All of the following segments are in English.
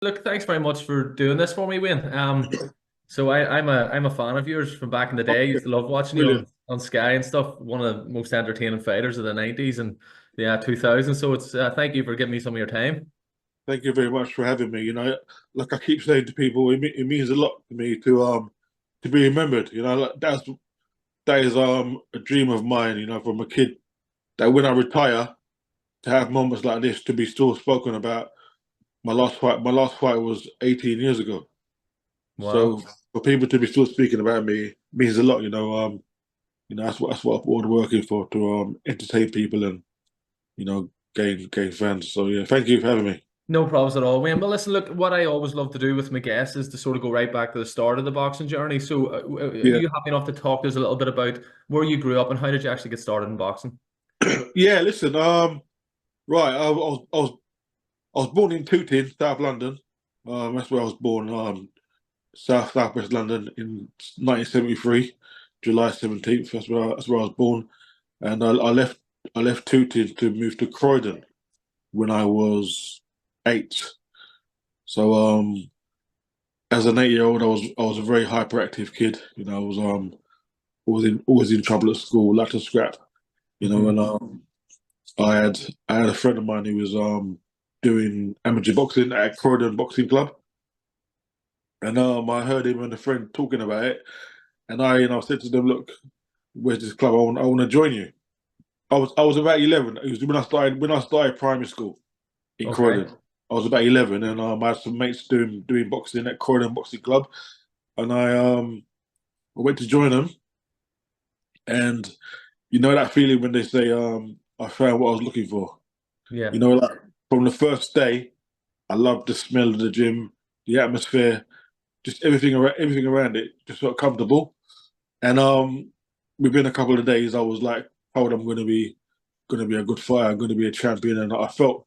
Look, thanks very much for doing this for me, Wayne. I'm a fan of yours from back in the day. I used to love watching you Brilliant. on Sky and stuff. One of the most entertaining fighters of the 90s and the 2000s. So it's thank you for giving me some of your time. Thank you very much for having me. Like I keep saying to people, it means a lot to me to be remembered. Like that is a dream of mine. From a kid that when I retire to have moments like this to be still spoken about. My last fight was 18 years ago. So Wow. for people to be still speaking about me means a lot. That's what I'm working for to entertain people and gain fans. So yeah, thank you for having me. No problems at all, Wayne. But listen, look, what I always love to do with my guests is to sort of go right back to the start of the boxing journey. So, are Yeah. you happy enough to talk to us a little bit about where you grew up and how did you actually get started in boxing? Yeah, listen, right, I was born in Tooting, South London. That's where I was born, Southwest London in 1973, July 17th. That's where I was born, and I left Tooting to move to Croydon when I was 8. So as an 8-year old, I was a very hyperactive kid. I was always in trouble at school, like to scrap. Hmm. And I had I had a friend of mine who was doing amateur boxing at Croydon Boxing Club, and I heard him and a friend talking about it, and I said to them, "Look, where's this club? I want to join you." I was about 11. It was when I started primary school in Okay. Croydon. I was about 11, and I had some mates doing boxing at Croydon Boxing Club, and I went to join them, and you know that feeling when they say I found what I was looking for. Yeah. Like from the first day. I loved the smell of the gym, the atmosphere, just everything around it. Just felt comfortable. And within a couple of days, I was like, told I'm going to be a good fighter, I'm going to be a champion, and I felt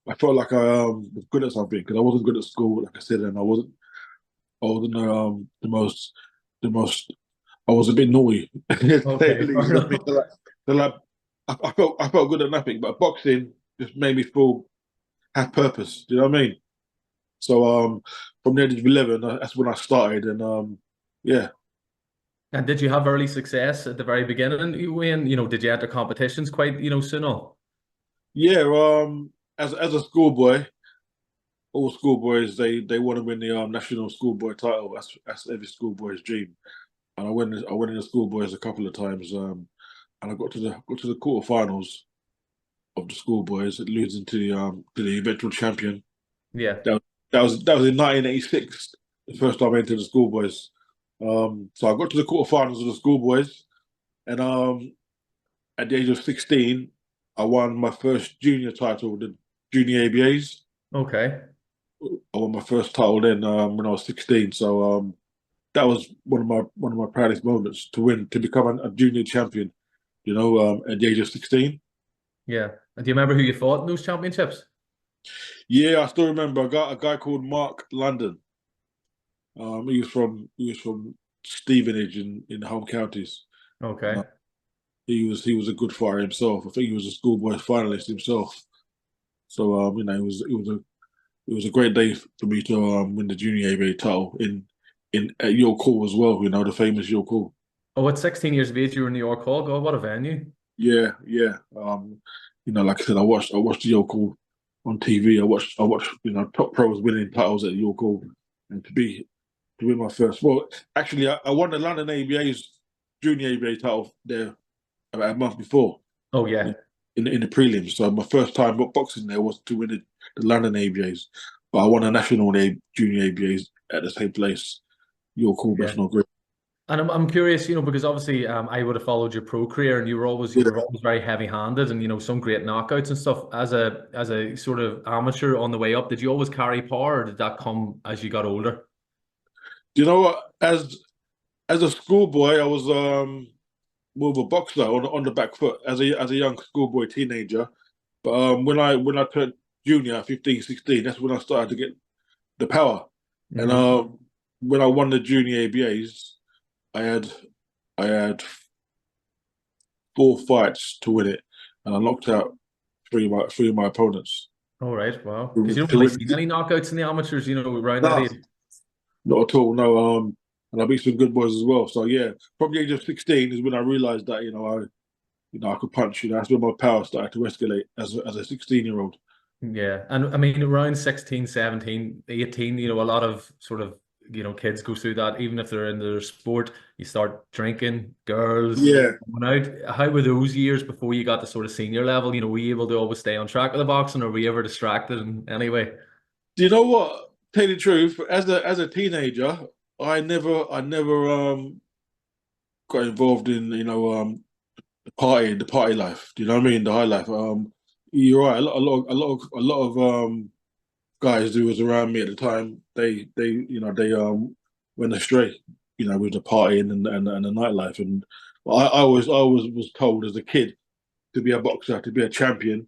like I was good at something because I wasn't good at school, like I said, and I wasn't the most. I was a bit naughty, to say the Okay. least. Fair You know what I mean? enough. So like, I felt good at nothing, but boxing just made me feel have purpose. Do you know what I mean? So from the age of 11, that's when I started, and yeah, And did you have early success at the very beginning, Wayne? Did you enter competitions quite, soon on? yeah. As a schoolboy, all schoolboys they want to win the national schoolboy title. That's every schoolboy's dream. And I went in the schoolboys a couple of times, and I got to the quarterfinals of the schoolboys, losing to the eventual champion. Yeah. That was in 1986, the first time I entered the schoolboys. So I got to the quarterfinals of the schoolboys, and at the age of 16, I won my first junior title, the junior ABAs. Okay. I won my first title then when I was 16. So that was one of my proudest moments to become a junior champion. At the age of 16. Yeah. And do you remember who you fought in those championships? Yeah, I still remember a guy called Mark London. He was from Stevenage in the home counties, and Okay. he was a good fighter himself. I think he was a schoolboy finalist himself. So it was a great day for me to win the junior ABA title in at York Hall as well. The famous York Hall. Oh, at 16 years of age, you were in New York Hall. God, what a venue. Yeah, yeah. Like I said, I watched the York Hall on TV. I watched top pros winning titles at York Hall, and to win my first. Well, actually, I won the London ABA's junior ABA title there about a month before Oh, in, yeah. in the prelims. So my first time boxing there was to win the London ABAs, but I won a national junior ABAs at the same place, York Hall, Yeah. Bethnal Green. And I'm curious, because obviously I would have followed your pro career and you Yeah, were always very heavy-handed and some great knockouts and stuff. As a sort of amateur on the way up, did you always carry power or did that come as you got older? do you know what? As a schoolboy, I was more of a boxer on the back foot as a young schoolboy teenager. But when I turned junior, 15, 16, that's when I started to get the power. And Hmm. when I won the junior ABAs, I had I had 4 fights to win it, and I knocked out three of my opponents. All right, wow. Because to, you don't to really win. see many knockouts in the amateurs, around that No, age. not at all. No. And I beat some good boys as well. So yeah, from the age of 16 is when I realised that I could punch. That's when my power started to escalate as a 16-year-old. Yeah. And I mean, around 16, 17, 18, a lot of sort of, kids go through that, even if they're in their sport, you start drinking, girls, Yeah. going out. How were those years before you got to sort of senior level? Were you able to always stay on track with the boxing, or were you ever distracted in any way? Do you know what? Tell you the truth, as a teenager, I never got involved in the party life. Do you know what I mean? The high life. You're right. A lot of guys who was around me at the time, they went astray. With the partying and the nightlife. And I always was told as a kid to be a boxer, to be a champion,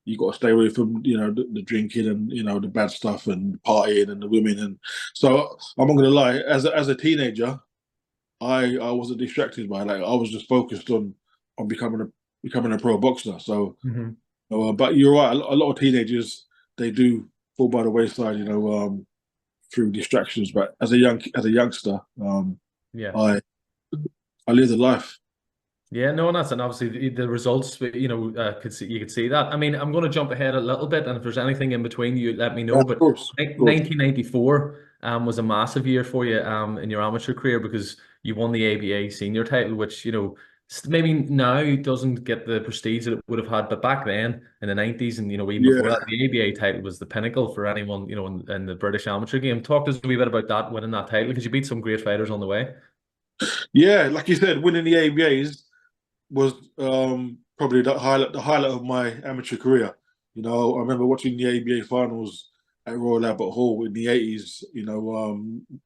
you got to stay away from the drinking and the bad stuff and partying and the women. And so I'm not gonna lie, as a teenager, I wasn't distracted by it. Like I was just focused on becoming a pro boxer. So, Hmm. but you're right. A lot of teenagers, they do fall by the wayside, through distractions. But as a youngster, Yeah. I I lived a life. Yeah, no, and obviously the results, you could see that. I mean, I'm going to jump ahead a little bit, and if there's anything in between, you let me Yeah, know. of But course, of course. 1994 was a massive year for you in your amateur career because you won the ABA senior title, which maybe now doesn't get the prestige that it would have had, but back then in the 90s and even before Yeah, that, the ABA title was the pinnacle for anyone in the British amateur game. Talk to us a wee bit about that, winning that title, because you beat some great fighters on the way. yeah. Like you said, winning the ABAs was probably the highlight of my amateur career. I remember watching the ABA finals at Royal Albert Hall in the '80s.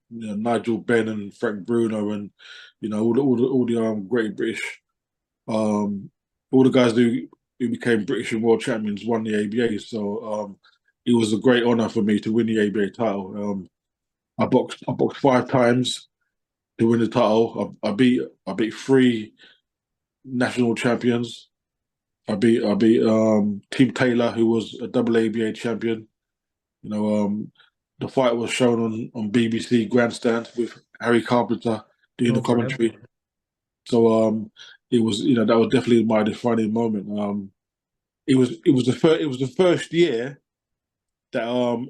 Nigel Benn and Frank Bruno and all the great British all the guys who became British and world champions won the ABA. So it was a great honor for me to win the ABA title. I boxed 5 times to win the title. I beat three national champions. I beat Team Taylor, who was a double ABA champion. You know, the fight was shown on BBC Grandstand with Harry Carpenter doing the Oh, brilliant. commentary. So it was that was definitely my defining moment. It was the first year that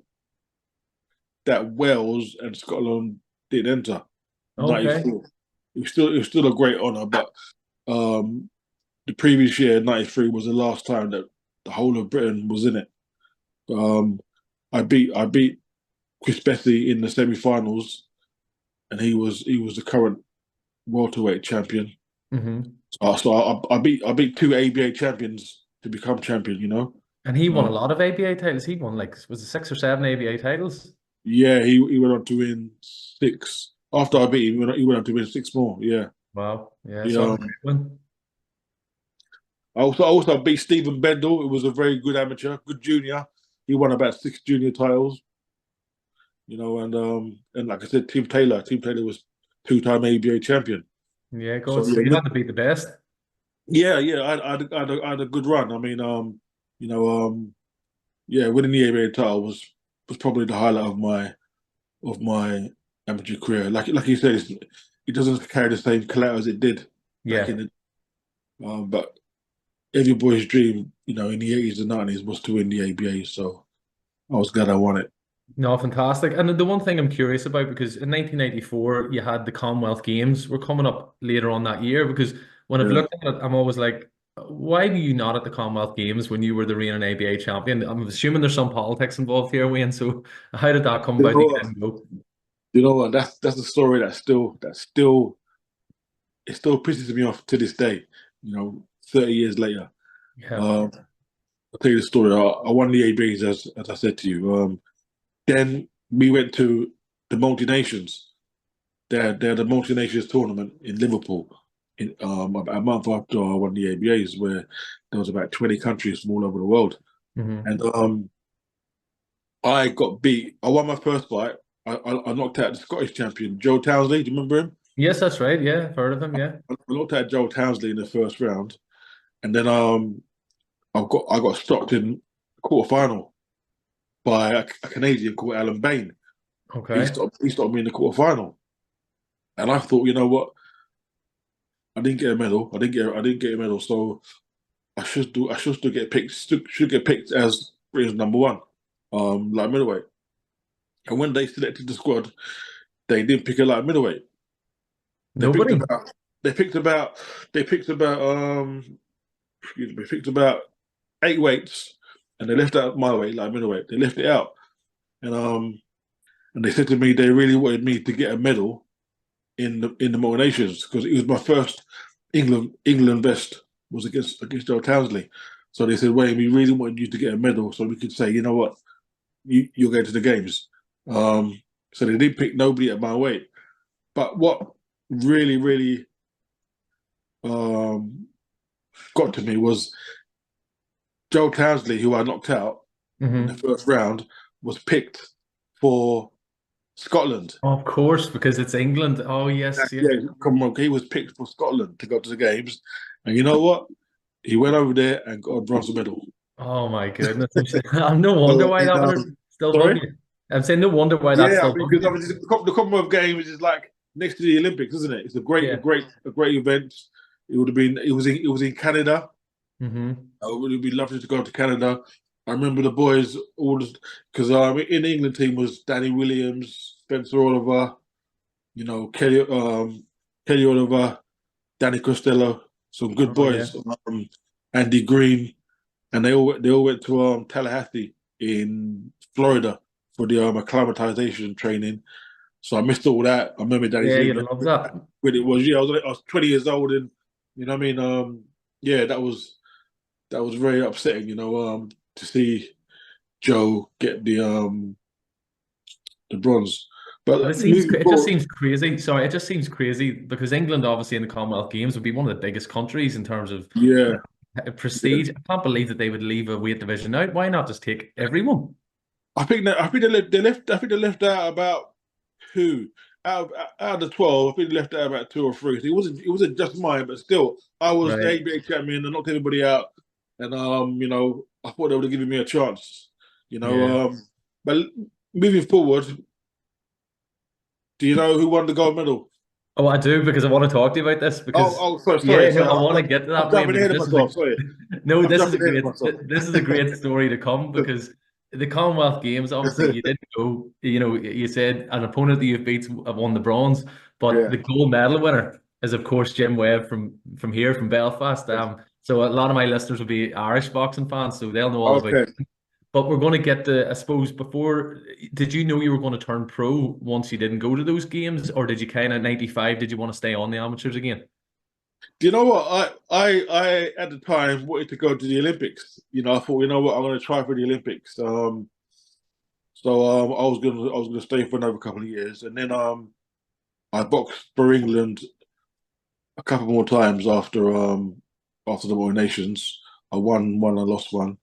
that Wales and Scotland did enter Okay. '94. It was still a great honour, but um, the previous year '93 was the last time that the whole of Britain was in it. Um, I beat Chris Bethy in the semi-finals, and he was the current welterweight champion. Hmm. So I beat two ABA champions to become champion. And he won Uh, a lot of ABA titles. He won like, was it 6 or 7 ABA titles? yeah, he went on to win six. After I beat him, he went on to win six more. Yeah. Wow. Yeah, He, so that's a um, great one. I also beat Stephen Bendel. It was a very good amateur, good junior. He won about six junior titles. And like I said, Team Taylor was two-time ABA champion. Yeah, God. So So yeah, you had to beat the best. yeah. I had a good run. I mean, you know, yeah, winning the ABA title was probably the highlight of my amateur career. Like you said, it doesn't carry the same clout as it did back Yeah. in the. But every boy's dream, in the '80s and '90s, was to win the ABA. So I was glad I won it. No, fantastic. And the one thing I'm curious about, because in 1994, you had the Commonwealth Games were coming up later on that year. Because when I've Yeah. looked at it, I'm always like, why were you not at the Commonwealth Games when you were the reigning ABA champion? I'm assuming there's some politics involved here, Wayne. So how did that come You about know that you what? didn't go? That's a story that still it still pisses me off to this day. 30 years later. Yeah. Um, I'll tell you the story. I won the ABs as I said to you. Then we went to the multi nations. They're the multi nations tournament in Liverpool. About a month after I won the ABAs, where there was about 20 countries from all over the world, Hmm. and I got beat. I won my first fight. I knocked out the Scottish champion Joe Townsley. Do you remember him? Yes, that's right. Yeah, I've heard of him. Yeah. I knocked out Joe Townsley in the first round, and then I got stopped in. quarter final by a Canadian called Alan Bain. Okay. He stopped me in the quarter final, and I thought, you know what, I didn't get a medal. I didn't get a medal, so I should still get picked. Should get picked as Britain's number one, light middleweight. And when they selected the squad, they didn't pick a light middleweight. They picked Nobody. about they picked about they picked about excuse me, picked about 8 weights, and they left out my weight, like middleweight. They left it out, and and they said to me they really wanted me to get a medal in the Motor Nations because it was my first England best was against Joe Townsley. So they said, Wayne, we really wanted you to get a medal so we could say, you know what, you're going to the games. So they didn't pick nobody at my weight. But what really, really um, got to me was Joe Townsley, who I knocked out in the Hmm. first round, was picked for Scotland. Of course, because it's England. Oh yes, yeah. Yeah, Commonwealth. He was picked for Scotland to go to the games, and you know what? He went over there and got a bronze medal. Oh my goodness. I'm no wonder So, why that would have still bug sorry. you. I'm saying no wonder why that Yeah, I still mean, bugs because you. obviously the Commonwealth Games is like next to the Olympics, isn't it? It's Yeah. a great event. It would have been. It was in Canada. Hmm. I would be lovely to go to Canada. I remember the boys all because in the England team was Danny Williams, Spencer Oliver, you know Kelly Oliver, Danny Costello, some good Oh yeah. boys. Andy Green, and they all went to Tallahassee in Florida for the acclimatization training. So I missed all that. I remember Danny's Yeah, you'd leaving love that. when it was. Yeah, I was 20 years old, and you know what I mean. Yeah, that was very upsetting. You know, to see Joe get the bronze. But But moving it just forward, seems crazy. Sorry, it just seems crazy because England, obviously, in the Commonwealth Games, would be one of the biggest countries in terms of yeah, yeah. prestige. I can't believe that they would leave a weight division out. Why not just take everyone? I think I think they left out about two out of the 12. I think they left out about two or three. So it wasn't just mine, but still, I was the Right. ABA champion and knocked everybody out. And you know, I thought they would have given me a chance. You Yeah. know, but moving forward, do you know who won the gold medal? Oh, I do because I want to talk to you about this because Sorry, yeah, no, sorry. I want to get to I'm that way jumping because ahead of this is a myself. Sorry, no, I'm jumping ahead of myself. this is a great story to come because the Commonwealth Games, obviously, you didn't go. You know, you said an opponent that you've beat won the bronze, but Yeah. the gold medal winner is of course Jim Webb from here from Belfast. So a lot of my listeners will be Irish boxing fans, so they'll know all about. Okay. But we're going to get the, I suppose, before, did you know you were going to turn pro once you didn't go to those games, or did you kind of 95? Did you want to stay on the amateurs again? Do you know what? I at the time wanted to go to the Olympics. You know, I thought, you know what, I'm going to try for the Olympics. So I was gonna stay for another couple of years, and then I boxed for England a couple more times after the World Nations. I won one, I lost one,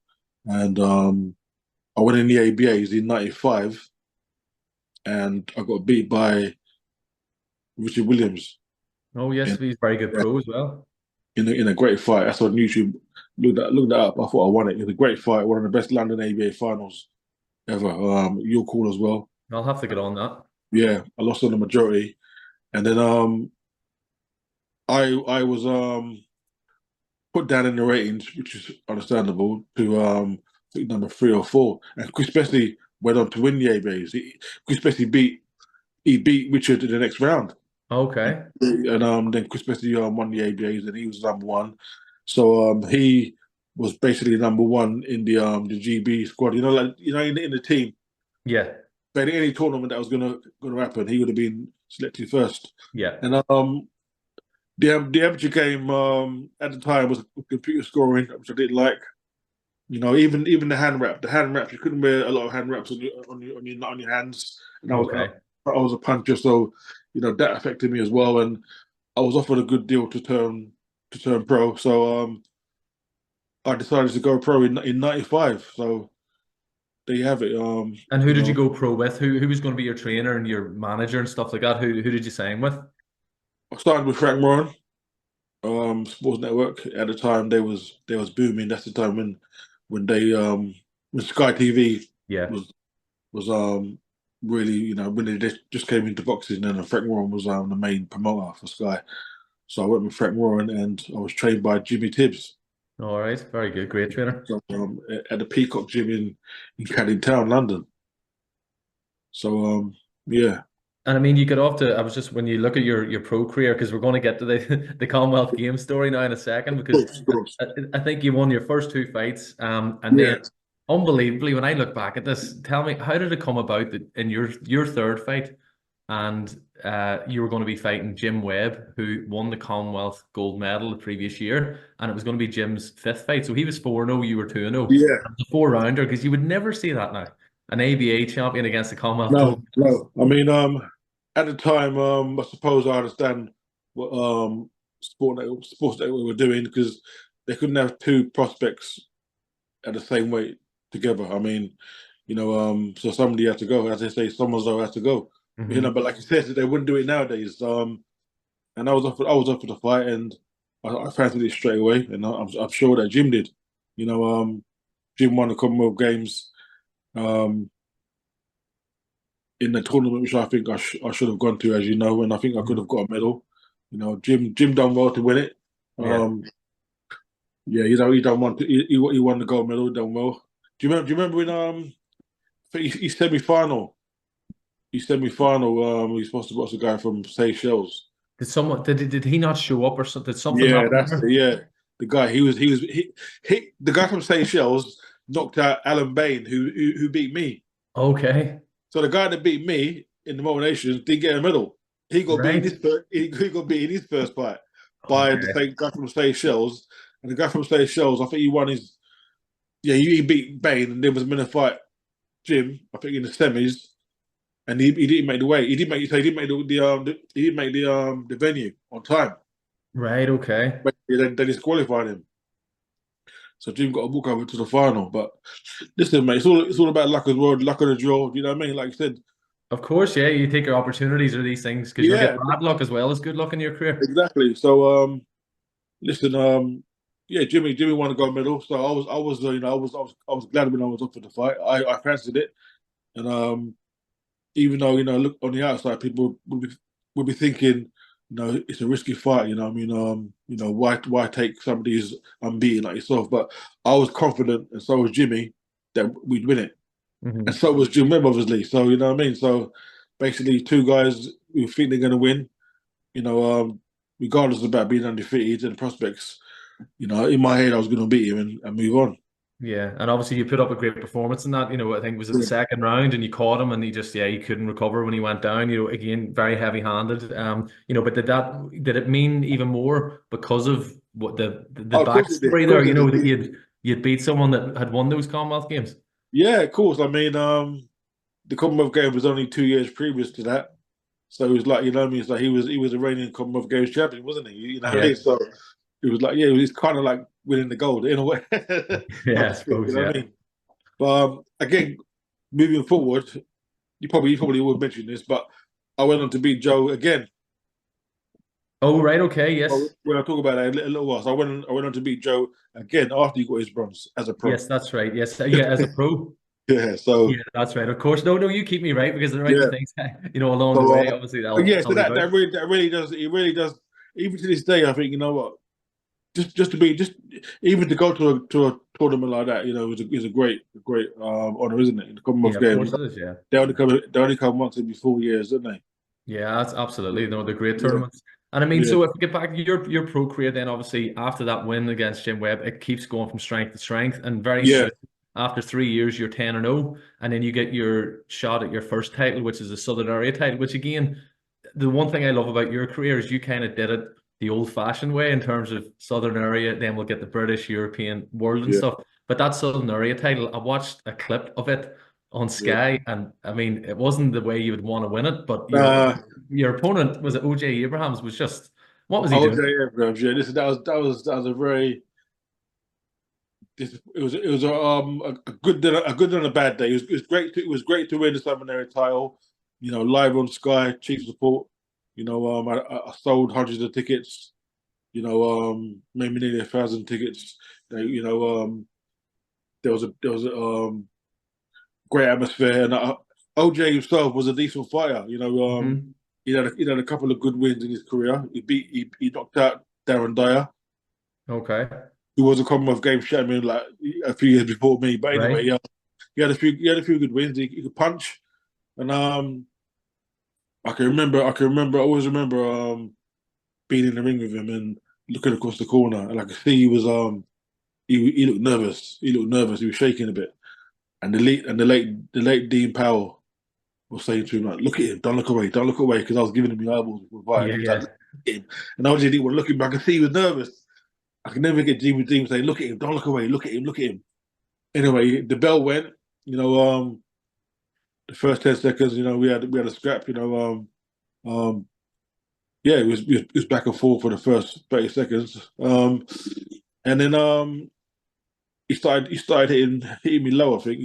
and I went in the ABAs in '95, and I got beat by Richard Williams Oh, yes, in he's very good pro as well. in a great fight. That's on YouTube. Look that up. I thought I won it. It was a great fight, one of the best London ABA finals ever. You're cool as well. I'll have to get on that. Yeah, I lost on the majority, and then I was put down in the ratings, which is understandable, to I think number 3 or 4, and Chris Bessie went on to win the ABAs. Chris Bessie he beat Richard in the next round, Okay. and then Chris Bessie won the ABAs, and he was number one. So he was basically number one in the GB squad. You know, like you know, in the team. Yeah. But in any tournament that was gonna happen, he would have been selected first. Yeah. And the amateur game at the time was computer scoring, which I didn't like. You know, even the hand wrap, you couldn't wear a lot of hand wraps on your hands. And Okay. I was a puncher, so you know that affected me as well. And I was offered a good deal to turn pro, so I decided to go pro in '95. So there you have it. And who You did you know, go pro with? Who was going to be your trainer and your manager and stuff like that? Who did you sign with? I started with Frank Moran, Sports Network. At the time, they was booming. That's the time when they when Sky TV Yeah. was really, when they just came into boxing, and Frank Warren was the main promoter for Sky. So I went with Frank Warren, and I was trained by Jimmy Tibbs. All right. Very good. Great trainer. So at the Peacock Gym in Canning Town, London. So yeah, And I mean, you get off to, I was just, when you look at your pro career, because we're going to get to the, the Commonwealth Games story now in a second, of because course, of course. I think you won your first two fights. And then Yeah. unbelievably, when I look back at this, tell me, how did it come about that in your third fight, and you were going to be fighting Jim Webb, who won the Commonwealth gold medal the previous year, and it was going to be Jim's fifth fight. So he was 4-0, you were 2-0. It Yeah. was a four-rounder, because you would never see that now. An ABA champion against the Commonwealth gold No, medalist. no. I mean, at the time, I suppose I understand what sports that we were doing, because they couldn't have two prospects at the same weight together. I mean, so somebody had to go. As they say, someone's had to go. Hmm. But like you said, they wouldn't do it nowadays. And I was up for the fight, and I fancied it straight away, and I'm sure that Jim did. You know, Jim won the Commonwealth Games um, in the tournament, which I think I should have gone to, as you know, and I think I could Hmm. have got a medal. Jim done well to win it. Yeah. Um, yeah, he done one. He won the gold medal. Done well. Do you remember when I think he semi final? He semi final. He's supposed to box a guy from Seychelles. Did he not show up or something? Did something Yeah, happen that's there? it. Yeah, the guy. The guy from Seychelles knocked out Alan Bain, who beat me. Okay. So the guy that beat me in the nominations didn't get a medal. He got beat in Right. his first. He got beat in his first fight by the Okay. same guy from Seychelles, and the guy from Seychelles, I think he won his. Yeah, he beat Bain, and there was meant to fight Jim, I think in the semis, and he didn't make the weight. He didn't make he didn't make the venue on time, Right. Okay. but they disqualified him. So Jim got a book over to the final. But listen, mate, it's all about luck as well, luck of the draw. You know what I mean? Like you said, Of course, yeah. You take your opportunities or these things because you'll get yeah, bad luck as well as good luck in your career. exactly. So listen, yeah, Jimmy won a gold medal. So I was glad when I was up for the fight. I fancied it, and even though look on the outside, people would be thinking, it's a risky fight. I mean, why take somebody who's unbeaten like yourself? But I was confident, and so was Jimmy, that we'd win it, and Hmm. so was Jim Webb, obviously. So you know what I mean. So basically, two guys who think they're going to win. You know, regardless about being undefeated and prospects. In my head, I was going to beat him and move on. Yeah, and obviously you put up a great performance in that. I think was it the Yeah. second round, and you caught him, and he couldn't recover when he went down. Again, very heavy-handed. But did it mean even more because of what the Oh, of course it did. Of backstory there? course it That did. you'd beat someone that had won those Commonwealth Games. Yeah, of course. I mean, the Commonwealth Games was only 2 years previous to that. So it was like, what I mean, it's like he was a reigning Commonwealth Games champion, wasn't he? You know what I Yeah, mean? So it was like, yeah, it was kind of like winning the gold in a way, so yeah, I to speak. You suppose, know yeah. what I mean? But again, moving forward, you probably would mention this, but I went on to beat Joe again. Oh, right, okay, Well, yes. when I talk about that a little while, so I went on to beat Joe again after he got his bronze as a pro. Yes, that's right. Yes, yeah, as a pro. Yeah, Yeah, so that's right. Of course. No, no, you keep me right because there might be yeah, things, along the so way. Obviously, yeah, so I'll leave out. that really does it really does. Even to this day, I think what, just to be just even to go to a tournament like that, is a great honor, isn't it? In the Yeah, Commonwealth of Games, course it is. Yeah. they only come once every 4 years, don't they? Yeah, that's absolutely. No, they're great Yeah, tournaments. And I mean, yeah, so if we get back to your pro career, then obviously after that win against Jim Webb, it keeps going from strength to strength. And very yeah, soon, after 3 years, you're 10-0. And then you get your shot at your first title, which is the Southern Area title, which again, the one thing I love about your career is you kind of did it the old-fashioned way in terms of Southern Area. Then we'll get the British, European, world and yeah, stuff. But that Southern Area title, I watched a clip of it on yeah. Sky, and I mean, it wasn't the way you would want to win it, but Uh, your opponent was it OJ Abrahams was just what was he I was doing? there, Abrams. Yeah, listen, that was a very. It was a good day, a good and a bad day. It was great to win the Southern Area title. Live on Sky, cheap support. I sold hundreds of tickets. Maybe nearly 1,000 tickets. They, you know, there was a great atmosphere, and OJ himself was a decent fighter. Hmm. He had a couple of good wins in his career. He knocked out Darren Dyer, Okay. who was a Commonwealth Games champion like a few years before me. But anyway, Right. yeah, he had a few good wins. He could punch, and I always remember being in the ring with him and looking across the corner, and I could see he looked nervous. He looked nervous. He was shaking a bit, and the late Dean Powell was saying to him like, "Look at him, don't look away," because I was giving him the eyeballs with Yeah, fire. He's like, yeah. "Look at him," and I just didn't want to look at him. I could see he was nervous. I could never get Jimmy Dean saying, "Look at him, don't look away, look at him, look at him." Anyway, the bell went. You know, the first 10 seconds, we had a scrap. Yeah, it was back and forth for the first 30 seconds, and then he started hitting me low. I think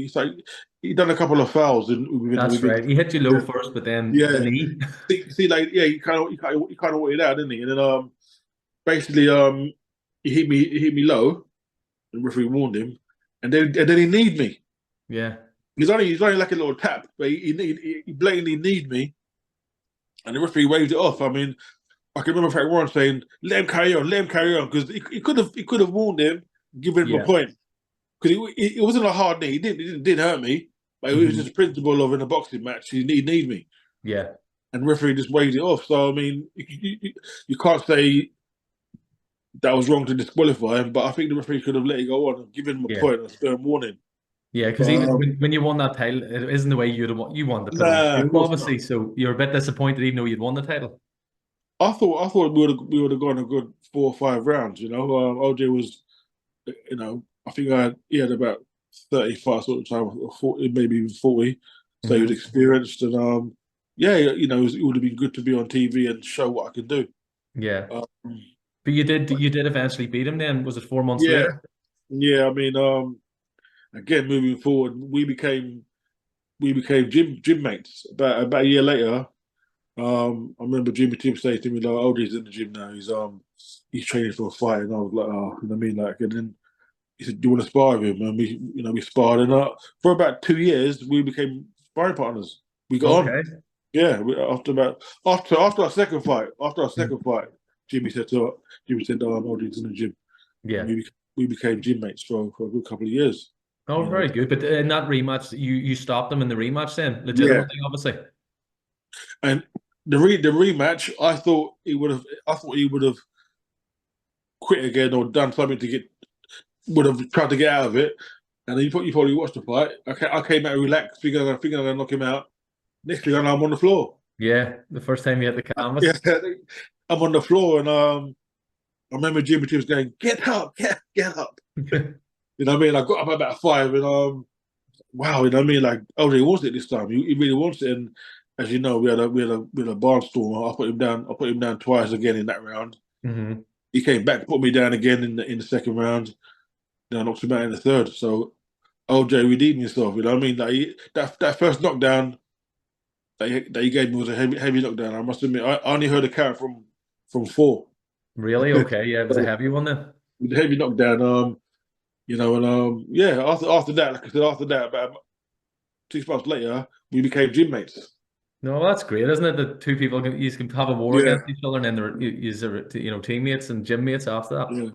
he done a couple of fouls That's within right. He hit you low yeah. first, but then the Yeah. knee. See, like, yeah, he kind of wanted out, didn't he? And then basically he hit me low, and the referee warned him, and then he kneed me. Yeah. He's only like a little tap, but he blatantly kneed me, and the referee waved it off. I mean, I can remember Frank Warren saying, let him carry on," because he could have warned him, given him a Yeah. point, because it wasn't a hard knee. It didn't hurt me, but it was just Hmm. a principle of in a boxing match. He kneed me, Yeah. and the referee just waved it off. So I mean, you can't say that was wrong to disqualify him, but I think the referee could have let it go on and given him a Yeah. point and a stern warning. Yeah, because But even when you won that title, it isn't the way you wanted to put on nah, the of field, course not. obviously. So you're a bit disappointed even though you'd won the title. I thought we would have gone a good 4 or 5 rounds. OJ was, I think he had about 35 sort of time, or 40, maybe even 40. So he was Hmm. experienced, and yeah, it would have been good to be on TV and show what I could do. Yeah. Um, But you did but you did eventually beat him then? Was it 4 months yeah, later? yeah. I mean, again, moving forward, we became gym mates. About a year later, I remember Jimmy Tim saying to me like, "Oh, he's in the gym now. He's training for a fight," and I was like, "Oh, you know what I mean?" Like, and then he said, "Do you want to spar with him?" And we sparred, and for about 2 years, we became sparring partners. We got on. Okay. Yeah, after our second fight, Jimmy said, "Oh, he's in the gym," and Yeah. we became gym mates for a good couple of years. Oh, You know, very good. But in that rematch, you stopped him in the rematch then, yeah. legitimately, obviously. And the rematch, I thought he would have quit again or done something would have tried to get out of it. And then you probably watched the fight. I came out relaxed, thinking I'm gonna knock him out. Next thing I know, I'm on the floor. Yeah, the first time you hit the Yeah, canvas. I'm on the floor, and I remember Jimmy T was going, "Get up, get up." You know what I mean? I got up about five, and wow, you know what I mean? Like, oh, he wants it this time. He really wants it. And as you know, we had a barnstormer. I put him down. I put him down twice again in that round. Hmm. He came back, put me down again in the second round. Then I knocked him out in the third. So OJ redeemed himself. You know what I mean? Like that first knockdown that he gave me was a heavy knockdown. I must admit, I only heard a count from four. Really? Okay. Yeah, it was a heavy one then. With the heavy knockdown, and yeah. After that, like I said, after that, about 6 months later, we became gym mates. No, that's great, isn't it? That two people you can have a war Yeah, against each other, and then they're teammates and gym mates after that. yeah.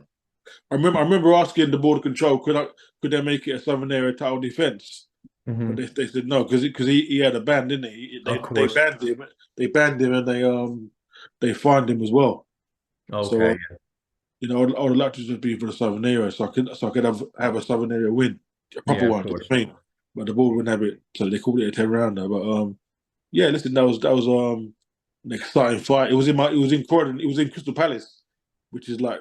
I remember asking the border control, could they make it a Southern Area title defense? But Hmm. they said no, because he had a ban, didn't he? Of They course. banned him. They banned him, and they fined him as well. So Okay. I would like to just be for the Southern area, so I could have a Southern area win, a proper Yeah, of one. Do you know course. what I mean? But the board wouldn't have it, so they called it a 10 rounder. But yeah, listen, that was an exciting fight. It was in Croydon. It was in Crystal Palace, which is like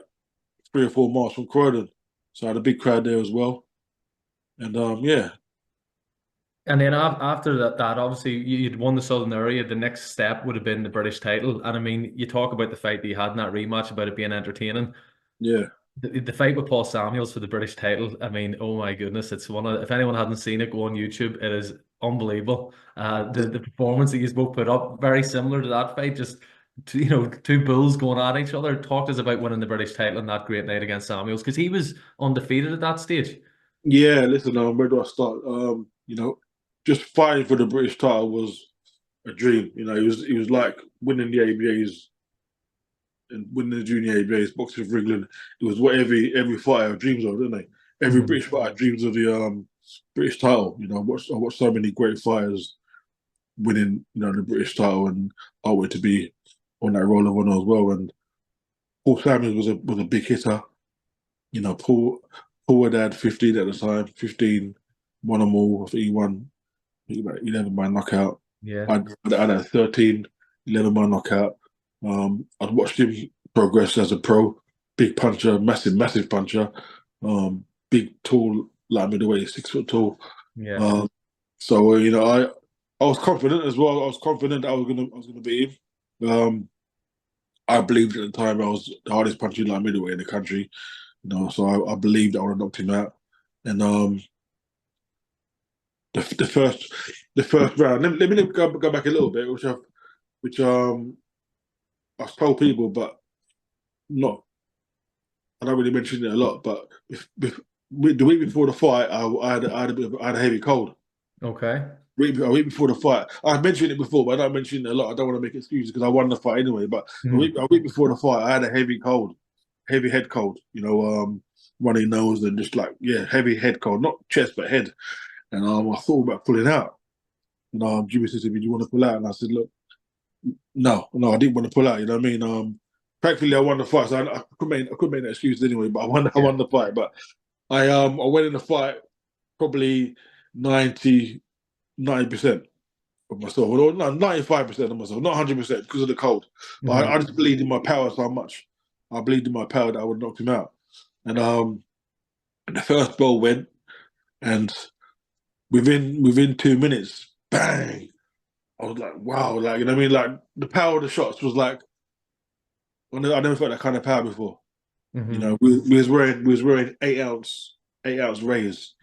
3 or 4 miles from Croydon. So I had a big crowd there as well. And yeah, And then after that obviously you'd won the Southern Area. The next step would have been the British title. And I mean, you talk about the fight that you had in that rematch about it being entertaining. yeah, The fight with Paul Samuels for the British title. I mean, oh my goodness, it's one of if anyone hasn't seen it, go on YouTube. It is unbelievable. The performance that you both put up, very similar to that fight. Just two bulls going at each other. Talk to us about winning the British title on that great night against Samuels because he was undefeated at that stage. Yeah, listen, where do I start? Just fighting for the British title was a dream. It was like winning the ABAs and winning the junior ABAs, boxing for England. It was what every fighter dreams of, didn't they? Every Mhm. British fighter dreams of the British title. I watched so many great fighters winning, the British title, and I wanted to be on that roll of honour as well. And Paul Samuels was a big hitter. Paul had 15 at the time. 15 won them all. I think he won. I think about 11 by knockout. Yeah, I'd had 13, 11 by knockout. I'd watched him progress as a pro. Big puncher, massive puncher. Big, tall, like middleweight, 6 foot tall. yeah, Um, so I was confident as well. I was confident that I was gonna beat him. I believed at the time I was the hardest punching light middleweight in the country. So I believed I would have knocked him out. And the first round. Let me go back a little bit, which I've told people, but not. I don't really mention it a lot. But the week before the fight, I had a heavy cold. okay. A week before the fight, I mentioned it before, but I don't mention it a lot. I don't want to make excuses because I won the fight anyway. But Mhm. a week before the fight, I had a heavy cold, heavy head cold. Runny nose and just like heavy head cold, not chest but head. And I thought about pulling out. And Jimmy said to me, "Do you want to pull out?" And I said, "Look, no, I didn't want to pull out. You know what I mean? Practically, I won the fight, so I could make that excuse anyway. But I Yeah. won the fight. But I went in the fight probably 90% of myself, or no, 95% of myself, not 100% because of the cold. But I Mhm. just believed in my power so much. I believed in my power that I would knock him out. And the first ball went, and within 2 minutes, bang! I was like, wow, like what I mean, like the power of the shots was like I never felt that kind of power before. Mhm. We was wearing 8 ounce rays,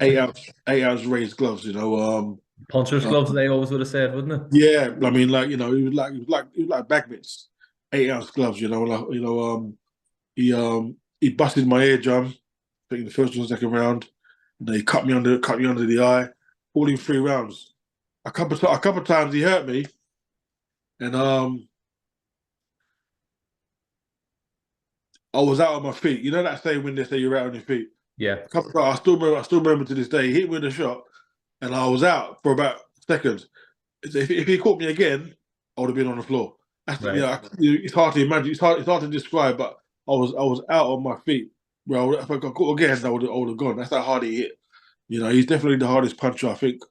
8 ounce raised gloves. Puncher's Uh, gloves, they always would have said, wouldn't it? yeah, I mean, like it was like bag mitts, 8 ounce gloves. He busted my eardrum. I think the first or second round. And then he cut me under the eye, all in 3 rounds. A couple of times he hurt me, and I was out on my feet. You know that saying when they say you're out on your feet. Yeah, A couple of times, I still remember to this day. He hit me with a shot, and I was out for about seconds. If he caught me again, I would have been on the floor. right. It's hard to imagine. It's hard to describe, but I was out on my feet. Well, if I got caught again, I would have gone. That's how hard he hit. He's definitely the hardest puncher I think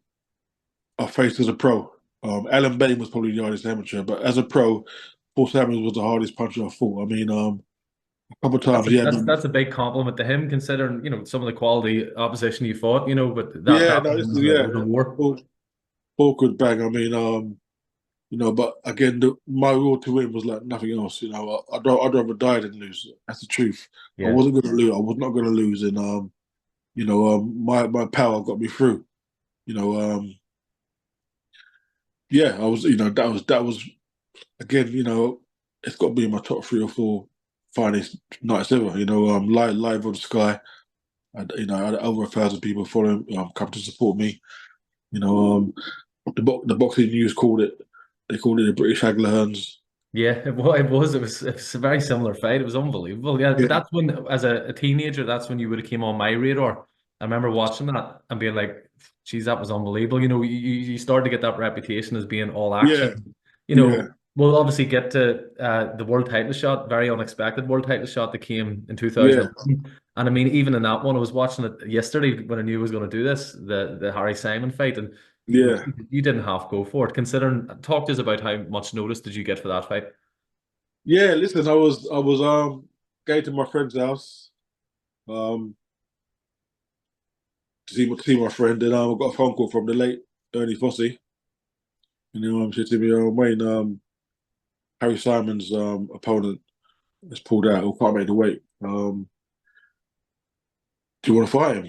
I faced as a pro. Alan Bain was probably the hardest amateur, but as a pro, Paul Samuels was the hardest puncher I fought. I mean, a couple of That's times, a yeah, that's a big compliment to him, considering some of the quality opposition you fought. But yeah, that no, this one is was a war. Paul could bang. I mean, but again, my will to win was like nothing else. I'd rather die than lose. That's the truth. I Yeah. wasn't going to lose. I was not going to lose, and my power got me through. You know, yeah, I was. That was again. It's got to be in my top 3 or 4 finest nights ever. Live on Sky. I had over 1,000 people following, come to support me. You know, the boxing news called it. They called it the British Hagler. Yeah, it was a very similar fight. It was unbelievable. Yeah, but Yeah, that's when, as a teenager, that's when you would have came on my radar. I remember watching that and being like, "Geez, that was unbelievable." You start to get that reputation as being all yeah, action. yeah, We'll obviously get to the world title shot, very unexpected world title shot that came in yeah, 2001. And I mean, even in that one, I was watching it yesterday when I knew I was going to do this, the Harry Simon fight, and yeah. you didn't half go for it. Considering, talk to us about how much notice did you get for that fight? Yeah, listen, I was going to my friend's house um to see my friend, and I got a phone call from the late Ernie Fossey, and he said to me, Wayne, Harry Simon's opponent has pulled out or can't make the weight. Do you want to fight him?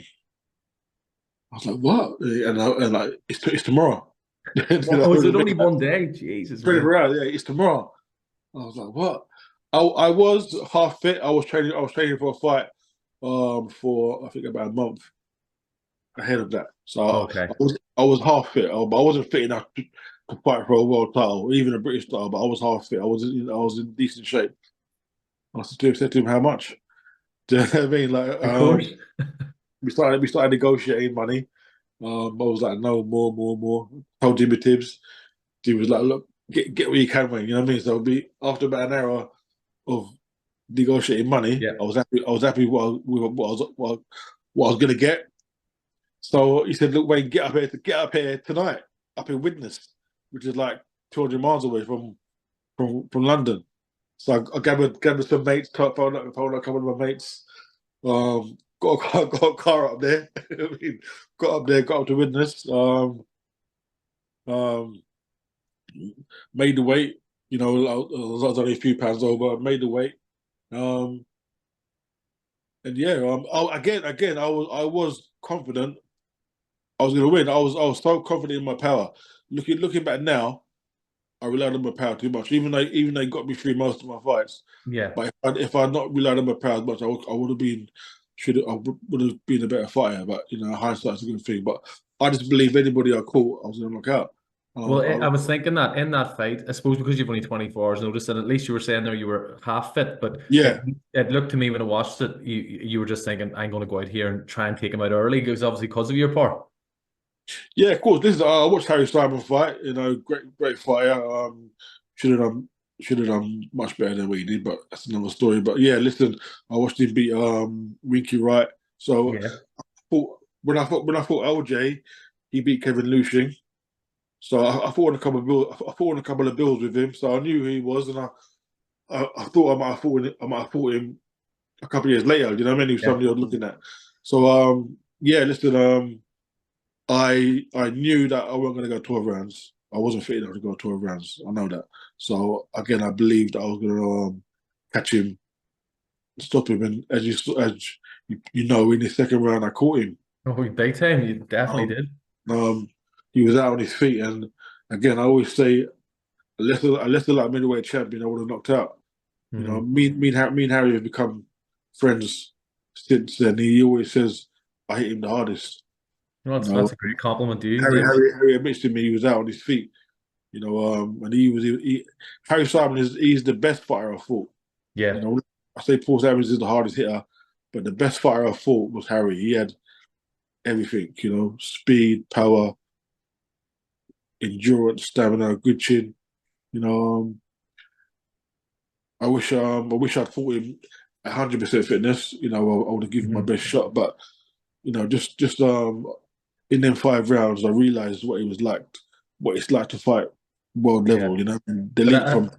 I was like, what? And like it's tomorrow. Oh, is it only one day? Jesus, man. 24 hours, yeah, it's tomorrow. I was like, what? I was half fit. I was training for a fight for I think about a month ahead of that. So Okay. I was half fit, but I wasn't fit enough to fight for a world title, even a British title. But I was half fit. I was in decent shape. I said to him, "How much?" Do you know what I mean? Like, Of course. we started negotiating money. I was like, "No, more, more, more." Told Jimmy Tibbs. He was like, "Look, get what you can, Wayne." You know what I mean? So be after about an hour of negotiating money, Yeah. I was happy. I was happy with what I was gonna get. So he said, "Look, Wayne, get up here tonight, up in Widnes, which is like 200 miles away from London." So I gathered some mates, phoned up a couple of my mates, got a car up there. I mean, got up to Widnes, um, made the weight. You know, I was only a few pounds over. Made the weight, um, and yeah, again, I was confident I was going to win. I was so confident in my power. Looking back now, I relied on my power too much. Even though it got me through most of my fights. Yeah. But if I had not relied on my power as much, I would have been would have been a better fighter. But you know, hindsight's a good thing. But I just believe anybody I caught, I was going to knock out. Well, I I, was thinking that in that fight, I suppose because you've only 24 hours notice, and at least you were saying there you were half fit, but yeah, it looked to me when I watched it, you were just thinking, I'm going to go out here and try and take him out early, because obviously because of your power. yeah, of course. This is I watched Harry Simon fight. You know, great fighter. Should have done should have done much better than what he did, but that's another story. But yeah, listen, I watched him beat Winky Wright. So Yeah. when I fought LJ, he beat Kevin Lushin. So I fought on a couple of bills. I fought on a couple of bills with him, so I knew who he was, and I thought I might have fought him a couple of years later. You know what I mean? He was Yeah. somebody I was looking at. So yeah, listen, I knew that I wasn't going to go 12 rounds. I wasn't fit enough to go 12 rounds. I know that. So again, I believed that I was going to catch him, stop him, and you know, in the second round, I caught him. Oh, big time. You definitely Um, did. um, he was out on his feet, and again, I always say, unless they're like middleweight champion, I would have knocked out. You know, Hmm. me and Harry have become friends since then. He always says I hit him the hardest. Well, You know, that's a great compliment to you. Yeah. Harry admits to me he was out on his feet. You know, and Harry Simon he's the best fighter I fought. You Yeah. know, I say Paul Evans is the hardest hitter, but the best fighter I fought was Harry. He had everything. You know, speed, power, endurance, stamina, good chin. You know, I wish I'd fought him 100% fitness. You know, I would have given my Hmm. best shot, but you know, just in them 5 rounds, I realized what it's like to fight world Yeah. level. You know, and the But leap from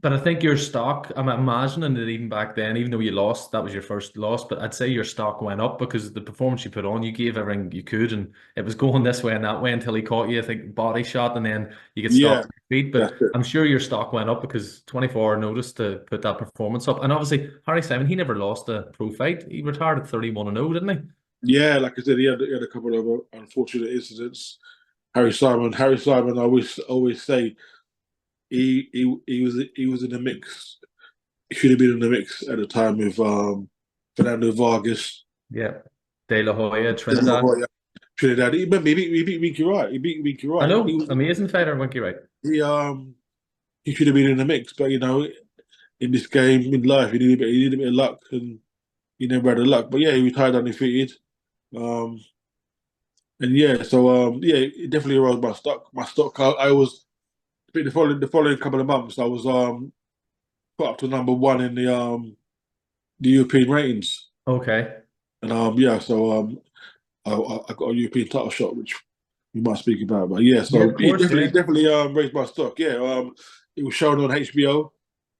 I think your stock, I'm imagining that even back then, even though you lost, that was your first loss, but I'd say your stock went up because the performance you put on, you gave everything you could, and it was going this way and that way until he caught you, I think, body shot, and then you get yeah, stopped on your feet. that's But it. I'm sure your stock went up because 24 hour notice to put that performance up. And obviously, Harry Simon, he never lost a pro fight. He retired at 31-0, didn't he? Yeah, like I said, he had a couple of unfortunate incidents. Harry Simon, I always say he was in the mix. He should have been in the mix at the time with Fernando Vargas, Yeah. De La Hoya, Trinidad. Delroy, Trinidad. He beat Winky Wright. He beat Winky I Wright. know, amazing fighter, Winky Wright. He um he should have been in the mix, but you know, in this game, in life, he needed a bit of luck, and he never had the luck. But yeah, he retired undefeated. Um, and yeah, so yeah, it definitely rose my stock. I was the following couple of months, I was put up to number one in the European ratings, Okay. and yeah, so I got a European title shot, which we might speak about. But yeah, Yeah, so of course, it yeah. definitely raised my stock. Yeah, it was shown on HBO,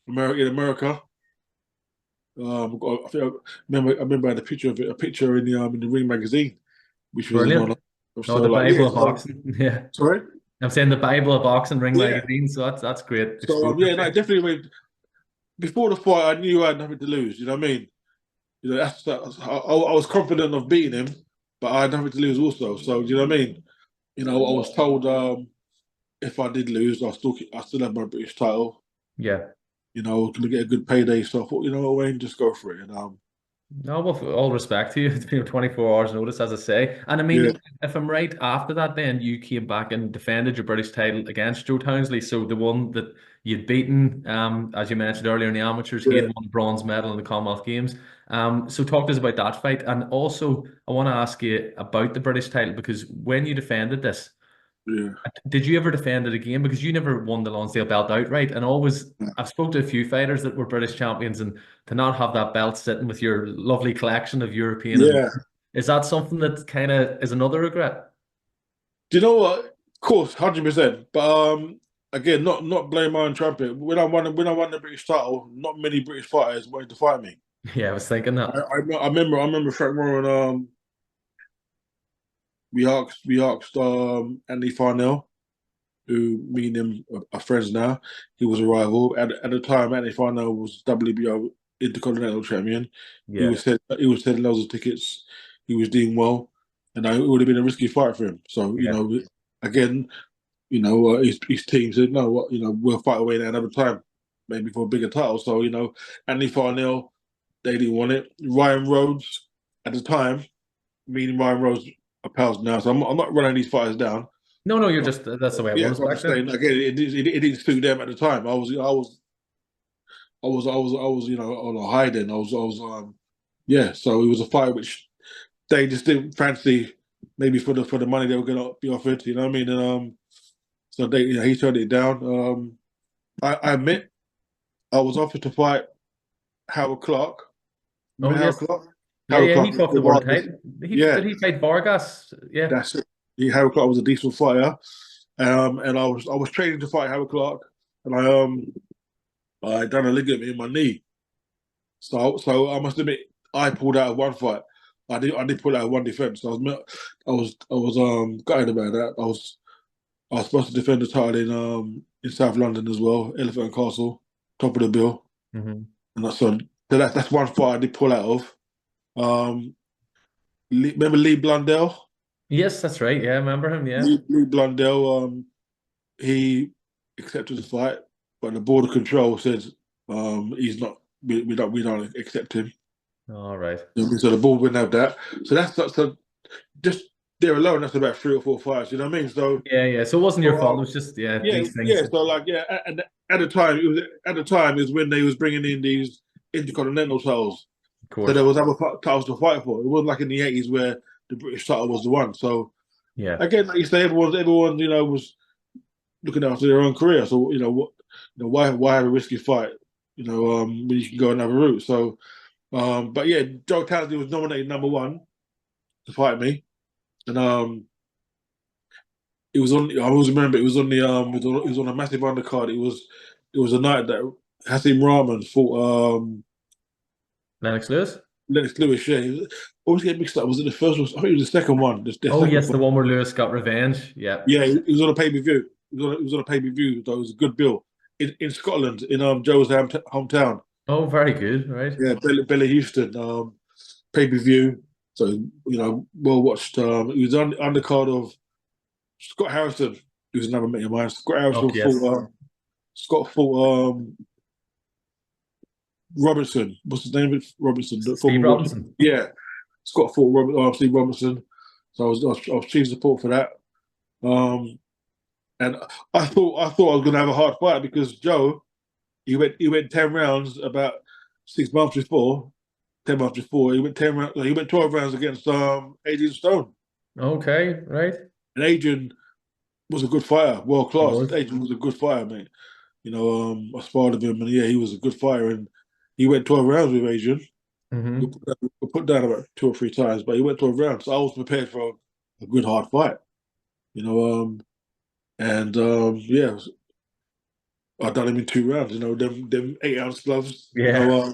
in America. I remember I had a picture of it, a picture in the Ring magazine, which was an honor. Brilliant. So No, the like, yeah, Bible of boxing. Yeah. sorry, I'm saying the Bible of boxing ring yeah. magazine, so that's great So exposure. yeah, no, definitely. Before the fight, I knew I had nothing to lose. You know what I mean? You know, I was confident of beating him, but I had nothing to lose also. So do you know what I mean? You know, I was told if I did lose, I still have my British title. Yeah. You know, I was going to get a good payday. So I thought, you know what, Wayne, just go for it. And No, well, for all respect to you, it's been 24 hours notice, as I say. And I Yeah, mean, if I'm right, after that, then you came back and defended your British title against Joe Townsley. So the one that you'd beaten, as you mentioned earlier in the amateurs, he had yeah, won a bronze medal in the Commonwealth Games. So talk to us about that fight. And also, I want to ask you about the British title because when you defended this, yeah. did you ever defend it again? Because you never won the Lonsdale belt outright, and always I've spoke to a few fighters that were British champions, and to not have that belt sitting with your lovely collection of European and Yeah. is that something that kind of is another regret? Do you know what? Of course, 100%. But again, not blame my own trumpet. When I won the British title, not many British fighters wanted to fight me. Yeah, I was thinking I, that. I, I remember Frank Warren. We asked Andy Farnell, who me and him are friends now. He was a rival at the time. Andy Farnell was WBO Intercontinental Champion. He Yeah, was selling loads of tickets. He was doing well, and it would have been a risky fight for him. So yeah. again, his team said, no, what, we'll fight away at another time, maybe for a bigger title. So, Andy Farnell, they didn't want it. Ryan Rhodes, at the time, me and Ryan Rhodes are pals now, so I'm not running these fighters down. No, no, you're But, just that's the way it yeah, was but I'm back then. saying again, it didn't suit them at the time. I was, on a high then. Yeah. So it was a fight which they just didn't fancy, maybe for the money they were going to be offered. You know what I mean? And so he turned it down. I admit I was offered to fight Howard Clark. Oh Remember Howard yes, Clark? yeah, Howard yeah. Clark He was fought the the world largest. title. He Yeah, did he fight Vargas? Yeah. that's it. Howard Clark was a decent fighter, and I was training to fight Howard Clark, and I done a ligament in my knee. So I must admit I pulled out of one fight. I did pull out of one defense. So I was gutted about that. I was supposed to defend the title in South London as well, Elephant and Castle, top of the bill, Hmm. and that's one fight I did pull out of. Remember Lee Blundell? Yes, that's right. Yeah, I remember him. Yeah. Lee Blundell, he accepted the fight, but the Board of Control said he's not. We don't accept him. All right. So the board wouldn't have that. So just there alone, that's about 3 or 4 fights. You know what I mean? So, Yeah, yeah. So it wasn't your so fault. It was just yeah, yeah, these yeah. things. So like yeah, at the time it was when they was bringing in these intercontinental titles. Of So course. there was other titles to fight for. It wasn't like in the 80s where the British title was the one. So Yeah. again, like you say, everyone was looking after their own career. So why have a risky fight? When you can go another route. So but yeah, Joe Townsley was nominated number one to fight me, and it was on. I always remember it was on the it was on a massive undercard. It was a night that Hasim Rahman fought Lennox Lewis. Lennox Lewis. Yeah, always get mixed up. Was it the first one? I think it was the second one. The Oh second yes, fight. the one where Lewis got revenge. Yeah. Yeah, it was on a pay per view. It was on a pay per view. So it was a good bill in Scotland, in Joe's hometown. Oh, very good. Right. Yeah, Billy Houston pay per view. So well watched. He was on undercard of Scott Harrison, who's another mate of mine. Scott Oh Harrison yes. fought. Scott fought Robinson. What's his name? Robinson, the Steve former world. Robinson. Yeah, Scott fought Steve Robinson. So I was chief support for that. Um, and I thought I was going to have a hard fight because Joe he went 10 rounds about 6 months before. 10 months before he went 10 rounds. He went 12 rounds against Adrian Stone. Okay, right. And Adrian was a good fighter, world He class. was. Adrian was a good fighter, mate. I sparred with him, and yeah, he was a good fighter. And he went 12 rounds with Adrian. We Hmm. put, we put down about 2 or 3 times, but he went 12 rounds. So I was prepared for a good hard fight, you know. And yeah, I done him in 2 rounds. Them 8 ounce gloves. Yeah.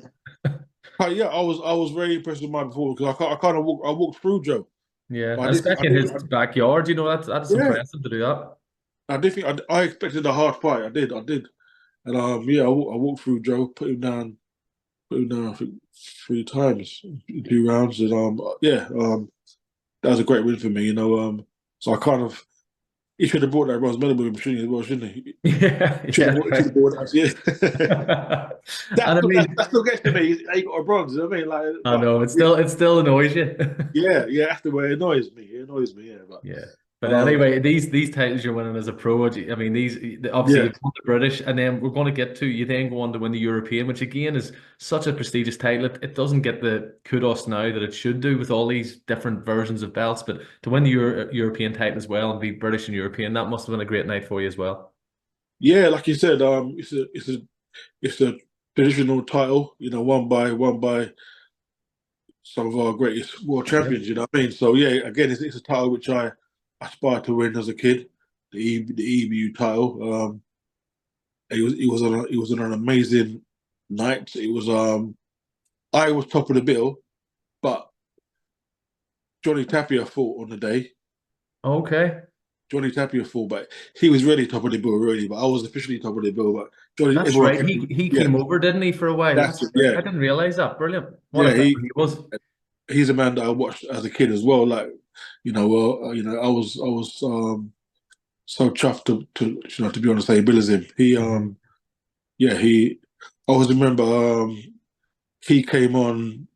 But yeah, I was very impressed with my performance because I kind of walked through Joe. Yeah. But And especially in his backyard, that's yeah, impressive to do that. I did think I expected a hard fight. I did, and yeah, I walked through Joe, put him down, I think 3 times in 2 rounds, and yeah, that was a great win for me. So I kind of he should have brought that bronze medal with him, shouldn't he, as well, shouldn't he? Yeah, yeah, Should have right. brought that, yeah. And I That mean, still gets to me. He got a bronze, you know what I mean? Like, I but know it still annoys you. yeah, yeah, that's the way it annoys me. It annoys me, yeah. Yeah. But Um, anyway, these titles you're winning as a pro, I mean, these obviously yeah, you've won the British, and then we're going to get to you then go on to win the European, which again is such a prestigious title. It doesn't get the kudos now that it should do with all these different versions of belts, but to win the European title as well and be British and European, that must have been a great night for you as well. yeah, like you said, it's a traditional title, you know, won by some of our greatest world Yeah. champions. You know what I mean? So yeah, again, it's a title which I aspired to win as a kid, the EBU title. It was an amazing night. It was I was top of the bill, but Johnny Tapia fought on the day. Okay. Johnny Tapia fought, but he was really top of the bill, really. But I was officially top of the bill. But Johnny, That's everyone, right. He yeah, came over, didn't he, for a while? that's That's it. right. Yeah, I didn't realize that. Brilliant. What a yeah. player he was. He's a man that I watched as a kid as well. Like, I was so chuffed to be on the same bill as him. Hmm. Yeah, I always remember he came on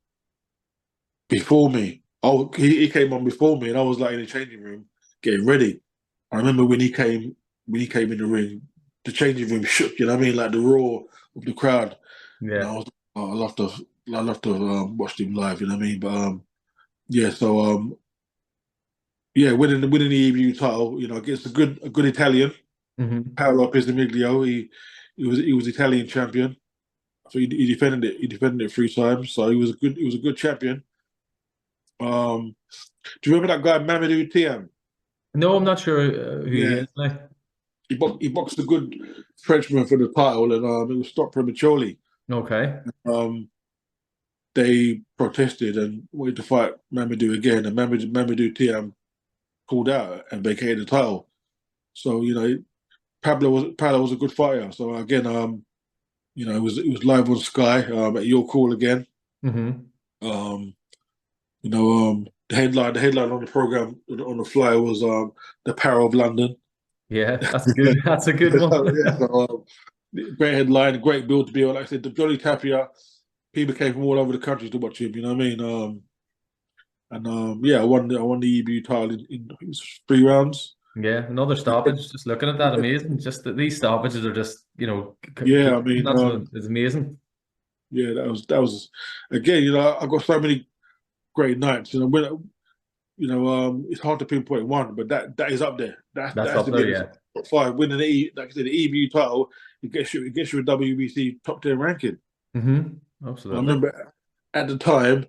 before me. Oh, he came on before me, and I was like in the changing room getting ready. I remember when he came in the ring, the changing room shook. You know what I mean? Like the roar of the crowd, and Yeah. I love to watch him live. You know what I mean? But yeah, so yeah, winning the EBU title, you know, against a good Italian, Hmm. Paolo Pizzamiglio. He was Italian champion. So he defended it. He defended it 3 times. So he was a good champion. Do you remember that guy Mamadou Tiam? No, I'm not sure who he Yeah, is now. he boxed a good Frenchman for the title, and it was stopped prematurely. Okay. Um, they protested and wanted to fight Mamadou again, and Mamadou Tiam pulled out and vacated the title. So you know, Pablo was a good fighter. So again, you know, it was live on Sky at your call again. Hmm. Um, you know, the headline on the program on the flyer was the Power of London. Yeah, that's good. That's a good one. Yeah, so, great headline, great build to be on. Like I said, the Johnny Tapia, people came from all over the country to watch him. You know what I mean? And yeah, I won the EBU title in I think it was 3 rounds. Yeah, another stoppage. Just looking at that, amazing. Just that these stoppages are just, Yeah, I mean, that's what is amazing. yeah, that was again. You know, I got so many great nights. You know, it's hard to pinpoint one, but that is up there. That That's has up to be there, in the yeah. top five. Winning like I said, the EBU title, it gets you a WBC top 10 ranking. Hmm. I Absolutely. remember at the time,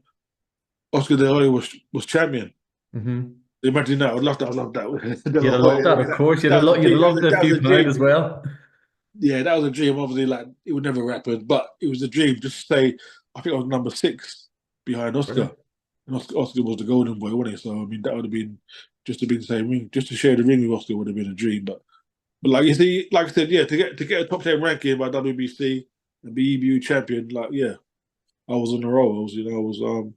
Oscar De La Hoya was champion. Hmm. Imagine that. I'd love that. De You'd La have loved Hoya. that, of course. That was a You'd dream. have loved a That was few a pound dream. as well. Yeah, that was a dream. Obviously, like it would never happen, but it was a dream. Just to say, I think I was number 6 behind Oscar. Brilliant. And Oscar was the golden boy, wasn't he? So I mean, that would have been just to be the same ring, just to share the ring with Oscar would have been a dream. But like you see, like I said, yeah, to get a top 10 ranking by WBC and be EBU champion, like yeah, I was on the roll. I was